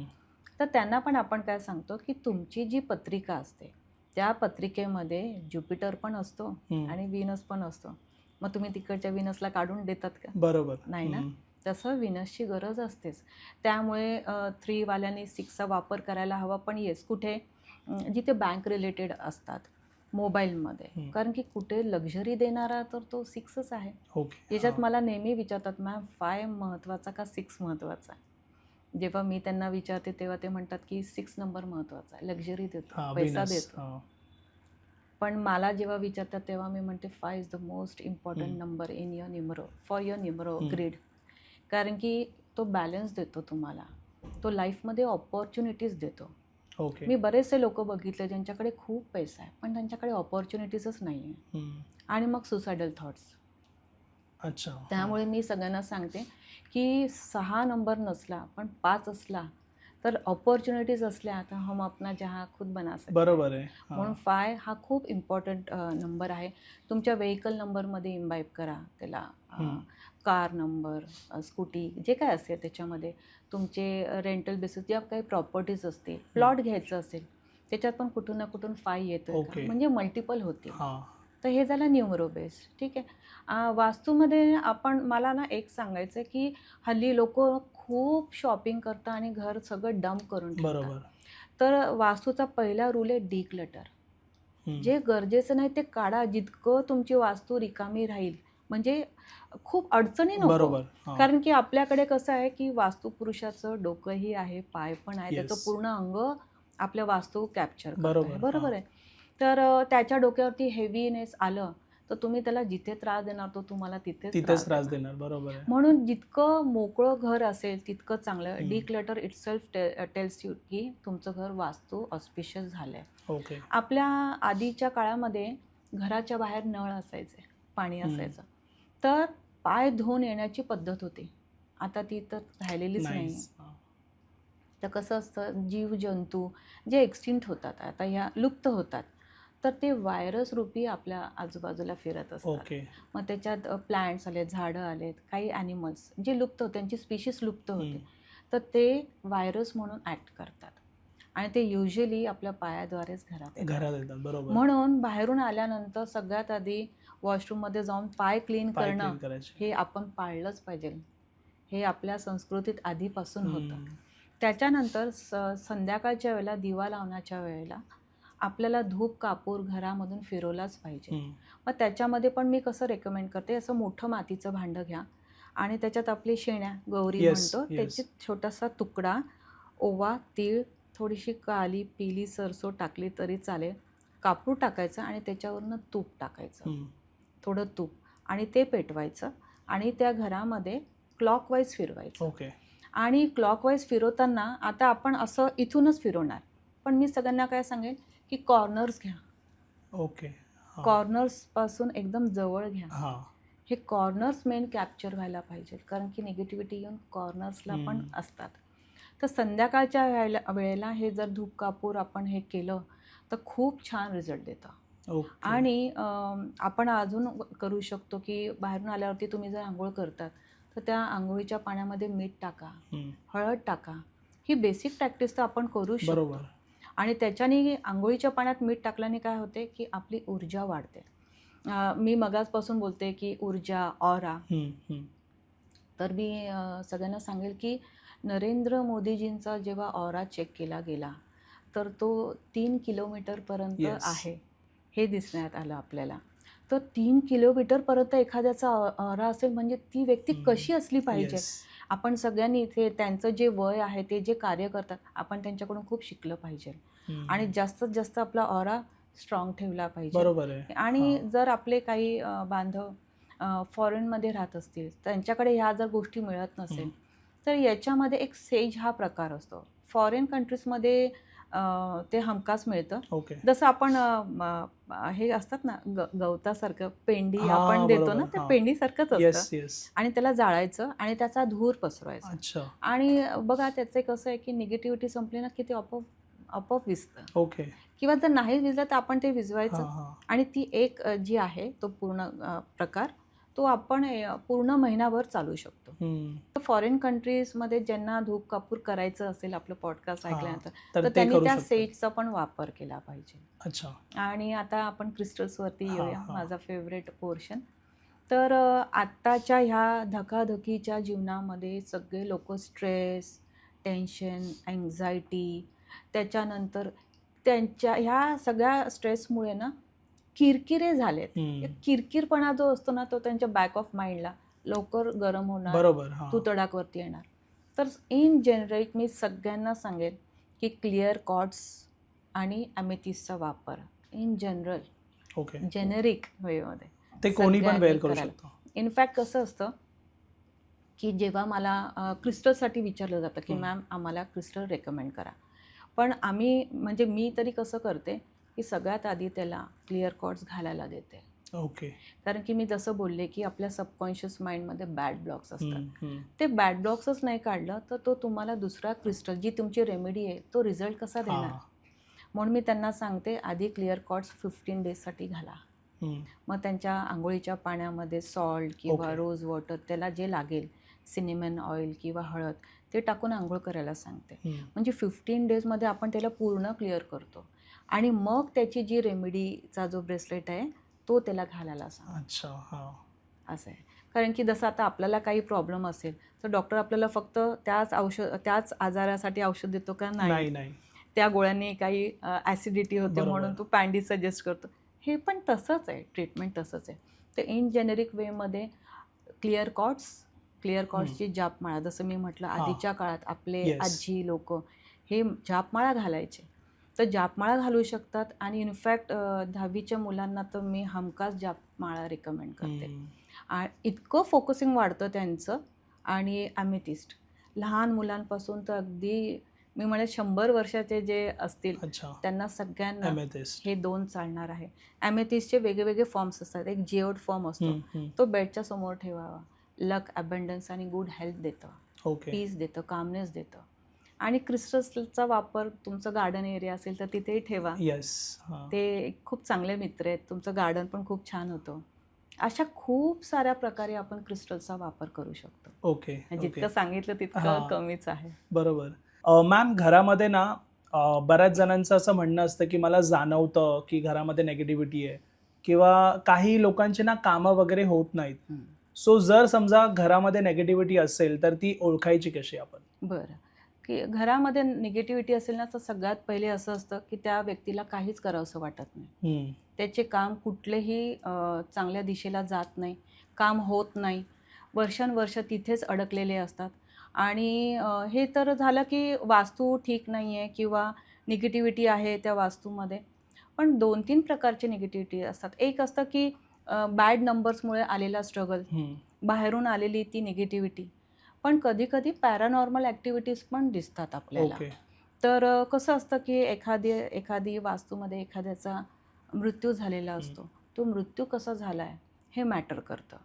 तर त्यांना पण आपण काय सांगतो की तुमची जी पत्रिका असते त्या पत्रिकेमध्ये ज्युपिटर पण असतो आणि व्हीनस पण असतो. मग तुम्ही तिकडच्या व्हीनसला काढून देतात का? बरोबर नाही ना. तसं व्हीनसची गरज असतेच. त्यामुळे 3 वाल्यांनी 6चा वापर करायला हवा. पण येस, कुठे जिथे बँक रिलेटेड असतात, मोबाईलमध्ये, कारण की कुठे लक्झरी देणारा तर तो 6च आहे. याच्यात मला नेहमी विचारतात, मॅम 5 महत्त्वाचा का 6 महत्त्वाचा? जेव्हा मी त्यांना विचारते तेव्हा ते म्हणतात की 6 नंबर महत्त्वाचा आहे, लक्झरी देतो, पैसा देतो. पण मला जेव्हा विचारतात तेव्हा मी म्हणते 5 is the most important number in your numero, for your numero grid. कारण की तो बॅलन्स देतो तुम्हाला, तो लाईफमध्ये ऑपॉर्च्युनिटीज देतो. मी बरेचसे लोक बघितले ज्यांच्याकडे खूप पैसा आहे पण त्यांच्याकडे ऑपॉर्च्युनिटीजच नाही आहे आणि मग सुसायडल थॉट्स. अच्छा. त्यामुळे मी सगळ्यांना सांगते की 6 नंबर नसला पण 5 असला तर ऑपॉर्च्युनिटीज असल्या तर हम अपना जहाँ खुद बना सकते. बरोबर आहे. म्हणून 5 हा खूप इम्पॉर्टंट नंबर आहे. तुमच्या व्हेकल नंबरमध्ये इम्बाईब करा त्याला. कार नंबर, स्कूटी, जे काय असेल त्याच्यामध्ये तुमचे रेंटल बेसिस ज्या काही प्रॉपर्टीज असतील, प्लॉट घ्यायचं असेल त्याच्यात पण कुठून ना कुठून 5 येतो, म्हणजे मल्टिपल होते. तर हे झालं न्यूमरो बेस. ठीक आहे. वास्तूमध्ये मला ना एक सांगायचं आहे की हल्ली लोक खूप शॉपिंग करतात आणि घर सगळं डंप करून ठेवतात. तर वास्तूचा पहिला रूल आहे डिक्लटर. जे गरजेचं नाही ते काढा. जितकं तुमची वास्तू रिकामी राहील म्हणजे खूप अडचणी नको. कारण की आपल्याकडे कसं आहे की वास्तुपुरुषाचं डोकंही आहे, पाय पण आहे, त्याचं पूर्ण अंग आपल्या वास्तू कॅप्चर करतो. बरोबर आहे. तर त्याच्या डोक्यावरती हेवीनेस आलं तर तुम्ही त्याला जिथे त्रास देणार तो तुम्हाला तिथेच त्रास देणार. बरोबर आहे. म्हणून जितकं मोकळं घर असेल तितकं चांगलं. हम्म. डिक्लटर इटसेल्फ टेल्स यू की तुमचं घर वास्तू ऑस्पिशियस झालंय. ओके. आपल्या आधीच्या काळामध्ये घराच्या बाहेर नळ असायचे, पाणी असायचं, तर पाय धुवून येण्याची पद्धत होती. आता ती तर राहिलेलीच नाही. तर कसं असतं, जीवजंतू जे एक्सटिंक्ट होतात आता ह्या लुप्त होतात, तर ते व्हायरस रूपी आपल्या आजूबाजूला फिरत असतात. ओके. मग त्याच्यात प्लांट्स आलेत, झाडं आलेत, काही ॲनिमल्स जे लुप्त होते, त्यांची स्पीशीज लुप्त होते, तर ते व्हायरस म्हणून ॲक्ट करतात आणि ते युजली आपल्या पायाद्वारेच घरात येतात. बरोबर. म्हणून बाहेरून आल्यानंतर सगळ्यात आधी वॉशरूममध्ये जाऊन पाय क्लीन करणं हे आपण पाळलंच पाहिजे. हे आपल्या संस्कृतीत आधीपासून होतं. त्याच्यानंतर संध्याकाळच्या वेळेला, दिवा लावण्याच्या वेळेला आपल्याला धूप कापूर घरामधून फिरवलाच पाहिजे. मग त्याच्यामध्ये पण मी कसं रेकमेंड करते, असं मोठं मातीचं भांडं घ्या आणि त्याच्यात आपली शेण्या, गौरी म्हणतो, त्याची छोटासा तुकडा, ओवा, तीळ, थोडीशी काली पिली सरसो टाकली तरी चालेल, कापूर टाकायचं आणि त्याच्यावरनं तूप टाकायचं, थोडं तूप, आणि ते पेटवायचं आणि त्या घरामध्ये क्लॉकवाईज फिरवायचं. ओके. आणि क्लॉकवाईज फिरवताना आता आपण असं इथूनच फिरवणार, पण मी सगळ्यांना काय सांगेन की कॉर्नर्स घ्या. ओके. कॉर्नर्सपासून एकदम जवळ घ्या. हे कॉर्नर्स मेन कॅप्चर व्हायला पाहिजे, कारण की निगेटिव्हिटी येऊन कॉर्नर्सला पण असतात. तर संध्याकाळच्या वेळेला हे जर धूप कापूर आपण हे केलं तर खूप छान रिझल्ट देतं. आणि आपण अजून करू शकतो की बाहेरून आल्यावरती तुम्ही जर आंघोळ करतात तर त्या आंघोळीच्या पाण्यामध्ये मीठ टाका, हळद टाका. ही बेसिक प्रॅक्टिस तर आपण करू शकतो. आणि त्याच्याने आंघोळीच्या पाण्यात मीठ टाकल्याने काय होते की आपली ऊर्जा वाढते. मी मगाचपासून बोलते की ऊर्जा, ऑरा. तर मी सगळ्यांना सांगेल की नरेंद्र मोदीजींचा जेव्हा ऑरा चेक केला गेला तर तो 3 किलोमीटरपर्यंत आहे हे दिसण्यात आलं आपल्याला. तर 3 किलोमीटरपर्यंत एखाद्याचा ऑरा असेल म्हणजे ती व्यक्ती कशी असली पाहिजे. आपण सगळ्यांनी इथे त्यांचं जे वय आहे, ते जे कार्य करतात, आपण त्यांच्याकडून खूप शिकलं पाहिजे आणि जास्तीत जास्त आपला ऑरा स्ट्रॉंग ठेवला पाहिजे. बरोबर आहे. आणि जर आपले काही बांधव फॉरेनमध्ये राहत असतील, त्यांच्याकडे ह्या जर गोष्टी मिळत नसेल तर याच्यामध्ये एक सेज हा प्रकार असतो. फॉरेन कंट्रीजमध्ये ते हमखास मिळतं. जसं आपण हे असतात ना गवतासारखं पेंडी आपण देतो ना, त्या पेंडीसारखंच असतं आणि त्याला जाळायचं आणि त्याचा धूर पसरवायचा. आणि बघा त्याचं कसं आहे की निगेटिव्हिटी संपली ना की ते आपोआप विझतं. किंवा जर नाही विझलं तर आपण ते विझवायचं आणि ती एक जी आहे तो पूर्ण प्रकार तो आपण पूर्ण महिनाभर चालू शकतो. फॉरेन कंट्रीजमध्ये ज्यांना धूप कापूर करायचं असेल आपलं पॉडकास्ट ऐकल्यानंतर तर त्यांनी त्या सेजचा पण वापर केला पाहिजे. आणि आता आपण क्रिस्टल्सवरती येऊया, माझा फेवरेट पोर्शन. तर आत्ताच्या ह्या धकाधकीच्या जीवनामध्ये सगळे लोक स्ट्रेस, टेन्शन, अँक्झायटी, त्याच्यानंतर त्यांच्या ह्या सगळ्या स्ट्रेसमुळे ना किरकिरे झालेत. किरकिरपणा जो असतो ना तो त्यांच्या बॅक ऑफ माइंडला लवकर गरम होणार, तुतडाकवरती येणार. तर इन जनरल मी सगळ्यांना सांगेल की क्लिअर कॉर्ड्स आणि ॲमेथिस्टचा वापर इन जनरल जेनेरिक वेमध्ये ते कोणी पण वेअर करू शकतो. इनफॅक्ट कसं असतं की जेव्हा मला क्रिस्टलसाठी विचारलं जातं की मॅम आम्हाला क्रिस्टल रेकमेंड करा, पण आम्ही म्हणजे मी तरी कसं करते की सगळ्यात आधी त्याला क्लिअर कॉर्ड्स घालायला देते. कारण की मी जसं बोलले की आपल्या सबकॉन्शियस माइंडमध्ये बॅड ब्लॉक्स असतात. ते बॅड ब्लॉक्सच नाही काढलं तर तो तुम्हाला दुसरा क्रिस्टल जी तुमची रेमेडी आहे तो रिझल्ट कसा देणार. म्हणून मी त्यांना सांगते आधी क्लिअर कॉर्ड्स 15 डेजसाठी घाला. मग त्यांच्या आंघोळीच्या पाण्यामध्ये सॉल्ट किंवा रोज वॉटर, त्याला जे लागेल सिनेमन ऑइल किंवा हळद, ते टाकून आंघोळ करायला सांगते. म्हणजे 15 डेजमध्ये आपण त्याला पूर्ण क्लिअर करतो आणि मग त्याची जी रेमेडीचा जो ब्रेसलेट आहे तो त्याला घालायला सांगतो. असं आहे. कारण की जसं आता आपल्याला काही प्रॉब्लेम असेल तर डॉक्टर आपल्याला फक्त त्याच आजारासाठी औषध देतो का नाही, त्या गोळ्यांनी काही ॲसिडिटी होते म्हणून तो पॅन्डी सजेस्ट करतो. हे पण तसंच आहे, ट्रीटमेंट तसंच आहे. तर इन जेनेरिक वेमध्ये क्लिअर कॉर्ड्सची जापमाळा, जसं मी म्हटलं आधीच्या काळात आपले आजी लोक हे जापमाळा घालायचे. तर जापमाळा घालू शकतात. आणि इनफॅक्ट 10वीच्या मुलांना तर मी हमखास जापमाळा रिकमेंड करते. इतकं फोकसिंग वाढतं त्यांचं. आणि ॲमेथिस्ट लहान मुलांपासून तर अगदी मी म्हणेन 100 वर्षाचे जे असतील अच्छा. त्यांना सगळ्यांना Amethyst. हे 2 चालणार आहे. ॲमेथिस्टचे वेगवेगळे फॉर्म्स असतात. एक जिओड फॉर्म असतो, तो बेडच्या समोर ठेवावा. लक, अबंडन्स आणि गुड हेल्थ देतं, ओके. पीस देतं, कामनेस देतं. आणि क्रिस्टल्सचा वापर तुमचं गार्डन एरिया असेल तर तिथेही ठेवा. येस. ते खूप चांगले मित्र आहेत. तुमचं गार्डन पण खूप छान होतं. अशा खूप साऱ्या प्रकारे आपण क्रिस्टल्सचा वापर करू शकतो. ओके. जितकं सांगितलं तितकं कमीच आहे. बरोबर. मॅम, घरामध्ये ना बऱ्याच जणांचं असं म्हणणं असतं की मला जाणवतं की घरामध्ये नेगेटिव्हिटी आहे, किंवा काही लोकांची ना कामं वगैरे होत नाहीत. सो जर समजा घरामध्ये नेगेटिव्हिटी असेल तर ती ओळखायची कशी आपण? बरं, की घरामध्ये निगेटिव्हिटी असेल ना, तर सगळ्यात पहिले असं असतं की त्या व्यक्तीला काहीच करावंसं वाटत नाही. त्याचे काम कुठलेही चांगल्या दिशेला जात नाही, काम होत नाही, वर्षानुवर्ष तिथेच अडकलेले असतात. आणि हे तर झालं की वास्तू ठीक नाही आहे किंवा निगेटिव्हिटी आहे त्या वास्तूमध्ये. पण 2-3 प्रकारचे निगेटिव्हिटी असतात. एक असतं की बॅड नंबर्समुळे आलेला स्ट्रगल, बाहेरून आलेली ती निगेटिव्हिटी. पण कधी-कधी पॅरानॉर्मल ॲक्टिव्हिटीज पण दिसतात आपल्याला. ओके. तर कसं असतं की एखादी वास्तूमध्ये एखाद्याचा मृत्यू झालेला असतो. तो मृत्यू कसा झाला आहे हे मॅटर करतं.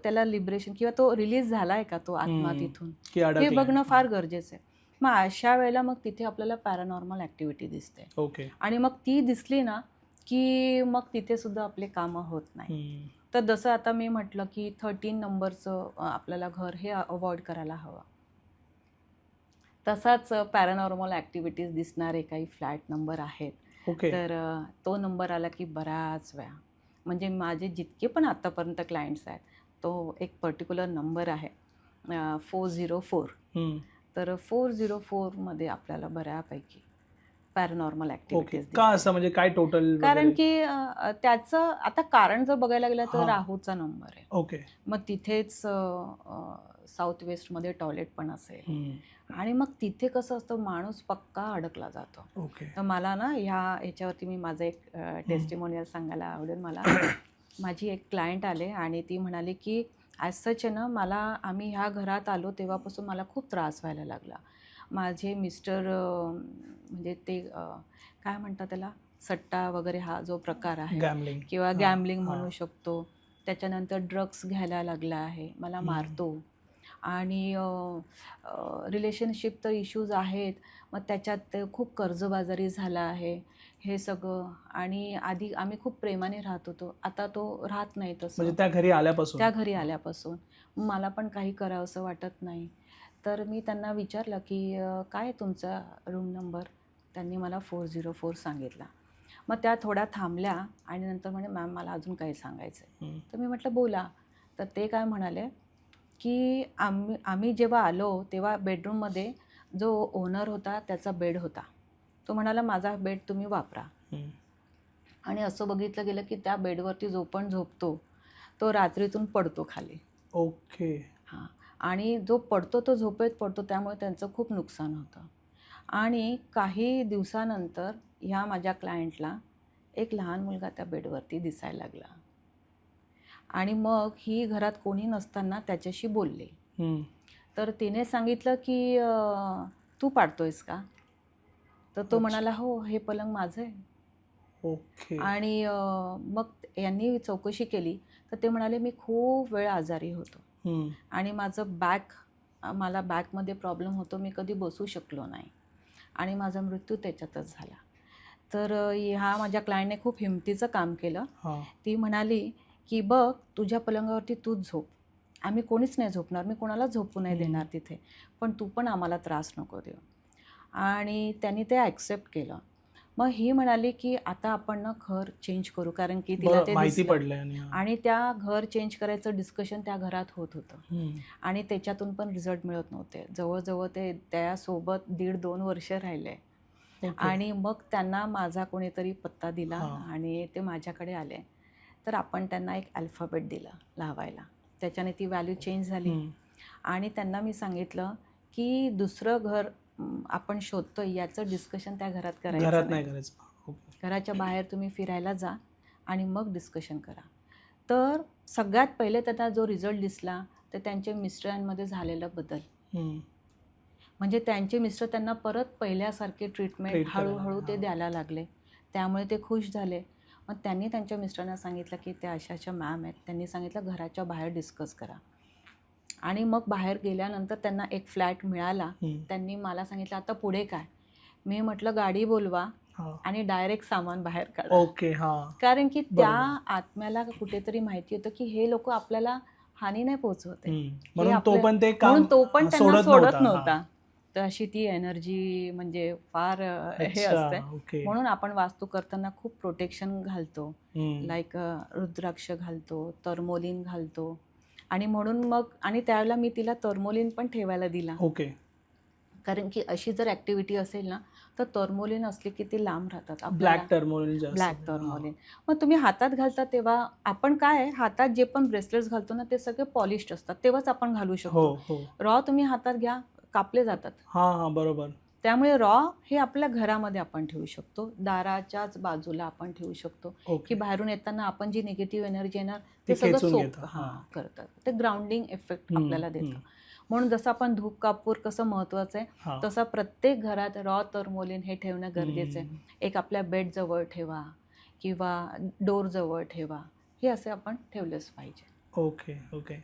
त्याला लिबरेशन किंवा तो रिलीज झाला आहे का तो आत्मा तिथून, हे बघणं फार गरजेचं आहे. मग अशा वेळेला मग तिथे आपल्याला पॅरानॉर्मल ॲक्टिव्हिटी दिसते. ओके. आणि मग ती दिसली ना की मग तिथे सुद्धा आपले कामं होत नाही. तर जसं आता मी म्हटलं की 13 नंबरचं आपल्याला घर हे अवॉइड करायला हवं. तसाच पॅरानॉर्मल ॲक्टिव्हिटीज दिसणारे काही फ्लॅट नंबर आहेत. ओके. तर तो नंबर आला की बराच वेळा, म्हणजे माझे जितके पण आत्तापर्यंत क्लायंट्स आहेत, तो एक पर्टिक्युलर नंबर आहे 404. तर 404मध्ये आपल्याला बऱ्यापैकी पॅरानॉर्मल ॲक्टिव्हिटीज का असं, म्हणजे काय टोटल? कारण की त्याचं आता कारण जर बघायला गेलं तर राहूचा नंबर आहे. ओके. मग तिथेच साऊथ वेस्टमध्ये टॉयलेट पण असेल. आणि मग तिथे कसं असतं, माणूस पक्का अडकला जातो. ओके. तर मला ना ह्याच्यावरती मी माझं एक टेस्टिमोनियल सांगायला आवडेल मला. माझी एक क्लायंट आले आणि ती म्हणाली की ॲज सच आहे ना, आम्ही ह्या घरात आलो तेव्हापासून मला खूप त्रास व्हायला लागला. माझे मिस्टर म्हणजे ते काय म्हणतात त्याला, सट्टा वगैरे हा जो प्रकार आहे गॅम्बलिंग किंवा गॅम्बलिंग म्हणू शकतो. त्याच्यानंतर ड्रग्स घ्यायला लागला आहे, मला मारतो. आणि रिलेशनशिप तर इश्यूज आहेत. मग त्याच्यात खूप कर्जबाजारी झाला आहे, हे सगळं. आणि आधी आम्ही खूप प्रेमाने राहत होतो, आता तो राहत नाही तसं. म्हणजे त्या घरी आल्यापासून मला पण काही करावंसं वाटत नाही. तर मी त्यांना विचारलं की काय तुमचा रूम नंबर? त्यांनी मला 404 सांगितला. मग त्या थोड्या थांबल्या आणि नंतर म्हणे मॅम मला अजून काही सांगायचं आहे. तर मी म्हटलं बोला. तर ते काय म्हणाले की आम्ही जेव्हा आलो तेव्हा बेडरूममध्ये जो ओनर होता त्याचा बेड होता. तो म्हणाला माझा बेड तुम्ही वापरा. आणि असं बघितलं गेलं की त्या बेडवरती जो पण झोपतो तो रात्रीतून पडतो खाली. ओके. हां. आणि जो पडतो तो झोपेत पडतो, त्यामुळे त्यांचं खूप नुकसान होतं. आणि काही दिवसानंतर ह्या माझ्या क्लायंटला एक लहान मुलगा त्या बेडवरती दिसायला लागला. आणि मग ही घरात कोणी नसताना त्याच्याशी बोलले. तर तिने सांगितलं की तू पाडतोयस का? तर तो म्हणाला हो, हे पलंग माझं आहे. ओके. आणि मग यांनी चौकशी केली तर ते म्हणाले मी खूप वेळ आजारी होतो आणि मला बॅकमध्ये प्रॉब्लेम होतो, मी कधी बसू शकलो नाही आणि माझा मृत्यू त्याच्यातच झाला. तर ह्या माझ्या क्लायंटने खूप हिमतीचं काम केलं. ती म्हणाली की बघ, तुझ्या पलंगावरती तूच झोप, आम्ही कोणीच नाही झोपणार, मी कोणालाच झोपू नाही देणार तिथे, पण तू पण आम्हाला त्रास नको देऊ. आणि त्यांनी ते ॲक्सेप्ट केलं. मग ही म्हणाली की आता आपण ना घर चेंज करू, कारण की तिला ते माहिती दिसलं. पडलं आणि त्या घर चेंज करायचं डिस्कशन त्या घरात होत होतं आणि त्याच्यातून पण रिझल्ट मिळत नव्हते. जवळजवळ ते त्यासोबत 1.5-2 वर्ष राहिले. आणि मग त्यांना माझा कोणीतरी पत्ता दिला आणि ते माझ्याकडे आले. तर आपण त्यांना एक अल्फाबेट दिला लावायला, त्याच्याने ती व्हॅल्यू चेंज झाली. आणि त्यांना मी सांगितलं की दुसरं घर आपण शोधतोय याचं डिस्कशन त्या घरात घरात करायचं नाही नाही. करायचं. ओके. घराच्या बाहेर तुम्ही फिरायला जा आणि मग डिस्कशन करा. तर सगळ्यात पहिले त्यांना जो रिझल्ट दिसला तर त्यांच्या मिस्टरांमध्ये झालेला बदल. हम्म. म्हणजे त्यांचे मिस्टर त्यांना परत पहिल्यासारखे ट्रीटमेंट Treat करायला हळूहळू लागले, ते हां. द्यायला लागले. त्यामुळे ते खुश झाले. मग त्यांनी त्यांच्या मिस्टरांना सांगितलं की त्या अशा मॅम आहेत. त्यांनी सांगितलं घराच्या बाहेर डिस्कस करा. आणि मग बाहेर गेल्यानंतर त्यांना एक फ्लॅट मिळाला. हम्म. त्यांनी मला सांगितलं आता पुढे काय. मी म्हटलं गाडी बोलवा हा. आणि डायरेक्ट सामान बाहेर काढा. ओके. हा. कारण की त्या बरोबर. आत्म्याला कुठेतरी माहिती होतं की हे लोक आपल्याला हानी नाही पोचवते. म्हणून तो आपल्या- पण ते म्हणून काम तो पण त्यांना सोडत हा. नव्हता. तर अशी ती एनर्जी म्हणजे फार हे अच्छा. असते. ओके. म्हणून आपण वास्तू करताना खूप प्रोटेक्शन घालतो. हम्म. लाईक रुद्राक्ष घालतो, टर्मोलिन घालतो. आणि म्हणून मग आणि त्यावेळेला मी तिला टर्मोलिन पण ठेवायला दिला. ओके. कारण की अशी जर ॲक्टिव्हिटी असेल ना तर टर्मोलिन असली की ते लांब राहतात. Black tourmaline black tourmaline. मग तुम्ही हातात घालता तेव्हा आपण काय आहे, हातात जे पण ब्रेसलेट्स घालतो ना ते सगळे पॉलिश्ड असतात तेव्हाच आपण घालू हो शकतो. हो. रॉ तुम्ही हातात घ्या कापले जातात. हा हा बरोबर. त्यामुळे रॉ हे आपल्या घरामध्ये आपण ठेवू शकतो. दाराच्याच बाजूला आपण ठेवू शकतो. की ओके. बाहेरून येताना आपण जी निगेटिव्ह एनर्जी येणार ते ते सगळं खेचून सोप घेतं. हां. करतात. ते ग्राउंडिंग इफेक्ट हम्म, आपल्याला देतं. हम्म. म्हणून जसं आपण धूप कापूर कसं महत्त्वाचं आहे हा. तसं प्रत्येक घरात रॉ टर्मोलिन हे ठेवणं गरजेचं आहे. हम्म. एक आपल्या बेडजवळ ठेवा किंवा डोरजवळ ठेवा. हे असे आपण ठेवलंच पाहिजे. Okay okay.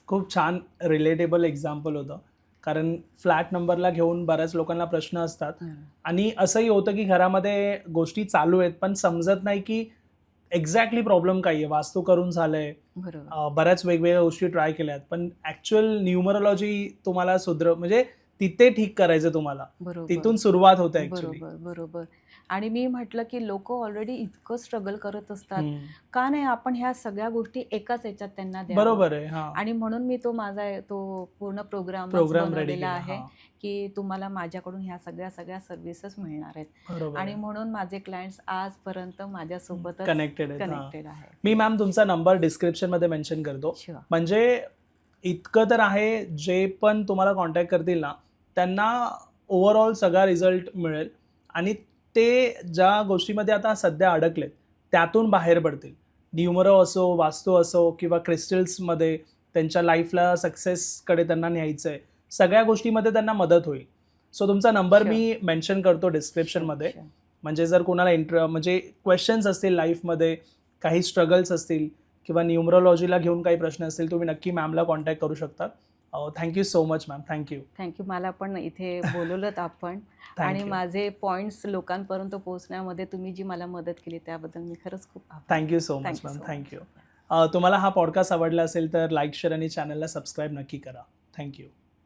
खूप छान रिलेटेबल एक्झाम्पल होतं. कारण फ्लॅट नंबरला घेऊन बऱ्याच लोकांना प्रश्न असतात आणि असंही होतं की घरामध्ये गोष्टी चालू आहेत पण समजत नाही की एक्झॅक्टली प्रॉब्लेम काय आहे. वास्तू करून झालंय, बरोबर. बऱ्याच वेगवेगळ्या गोष्टी ट्राय केल्यात पण ॲक्च्युअल न्यूमरोलॉजी तुम्हाला म्हणजे तिथे ठीक करायचं तुम्हाला. बरोबर. तिथून सुरुवात होते ॲक्च्युअली. बरोबर बरोबर. आणि मी म्हटलं की लोक ऑलरेडी इतकं स्ट्रगल करत असतात. का नाही आपण ह्या सगळ्या गोष्टी एकाच याच्यात त्यांना द्यावं. बरोबर आहे. हा. आणि म्हणून मी तो माझा तो पूर्ण प्रोग्राम प्रोग्राम रेडी बनवलेला केला. आहे हा. की तुम्हाला माझ्याकडून ह्या सगळ्या सर्व्हिसेस मिळणार आहेत. बरोबर आणि आहे. म्हणून माझे क्लायंट्स आजपर्यंत माझ्यासोबत कनेक्टेड आहेत. हा. कनेक्टेड आहे. मी मॅम तुमचा नंबर डिस्क्रिप्शन मध्ये मेन्शन करतो. Sure. म्हणजे इतकं तर आहे जे पण तुम्हाला कॉन्टॅक्ट करतील ना त्यांना ओव्हरऑल सगळा रिझल्ट मिळेल आणि ते ज्या गोष्टीमध्ये आता सध्या अडकलेत त्यातून बाहेर पडतील. न्यूमरो असो, वास्तू असो किंवा क्रिस्टल्समध्ये त्यांच्या लाईफला सक्सेसकडे त्यांना न्यायचं आहे. सगळ्या गोष्टीमध्ये त्यांना मदत होईल. सो तुमचा नंबर Sure. मी मेन्शन करतो डिस्क्रिप्शनमध्ये. Sure. म्हणजे जर कोणाला म्हणजे क्वेश्चन्स असतील लाईफमध्ये, काही स्ट्रगल्स असतील किंवा न्यूमरोलॉजीला घेऊन काही प्रश्न असतील तुम्ही नक्की मॅमला कॉन्टॅक्ट करू शकता. Thank you so much ma'am. Thank you. Thank you. मला पण इथे बोलवलं आपण आणि माझे पॉईंट्स लोकांपर्यंत पोहोचण्यामध्ये तुम्ही जी मला मदत केली त्याबद्दल मी खरंच खूप आभार. Thank you so much Thank you ma'am. so thank you. तुम्हाला हा पॉडकास्ट आवडला असेल तर लाईक, शेअर आणि चॅनलला सबस्क्राईब नक्की करा. थँक्यू.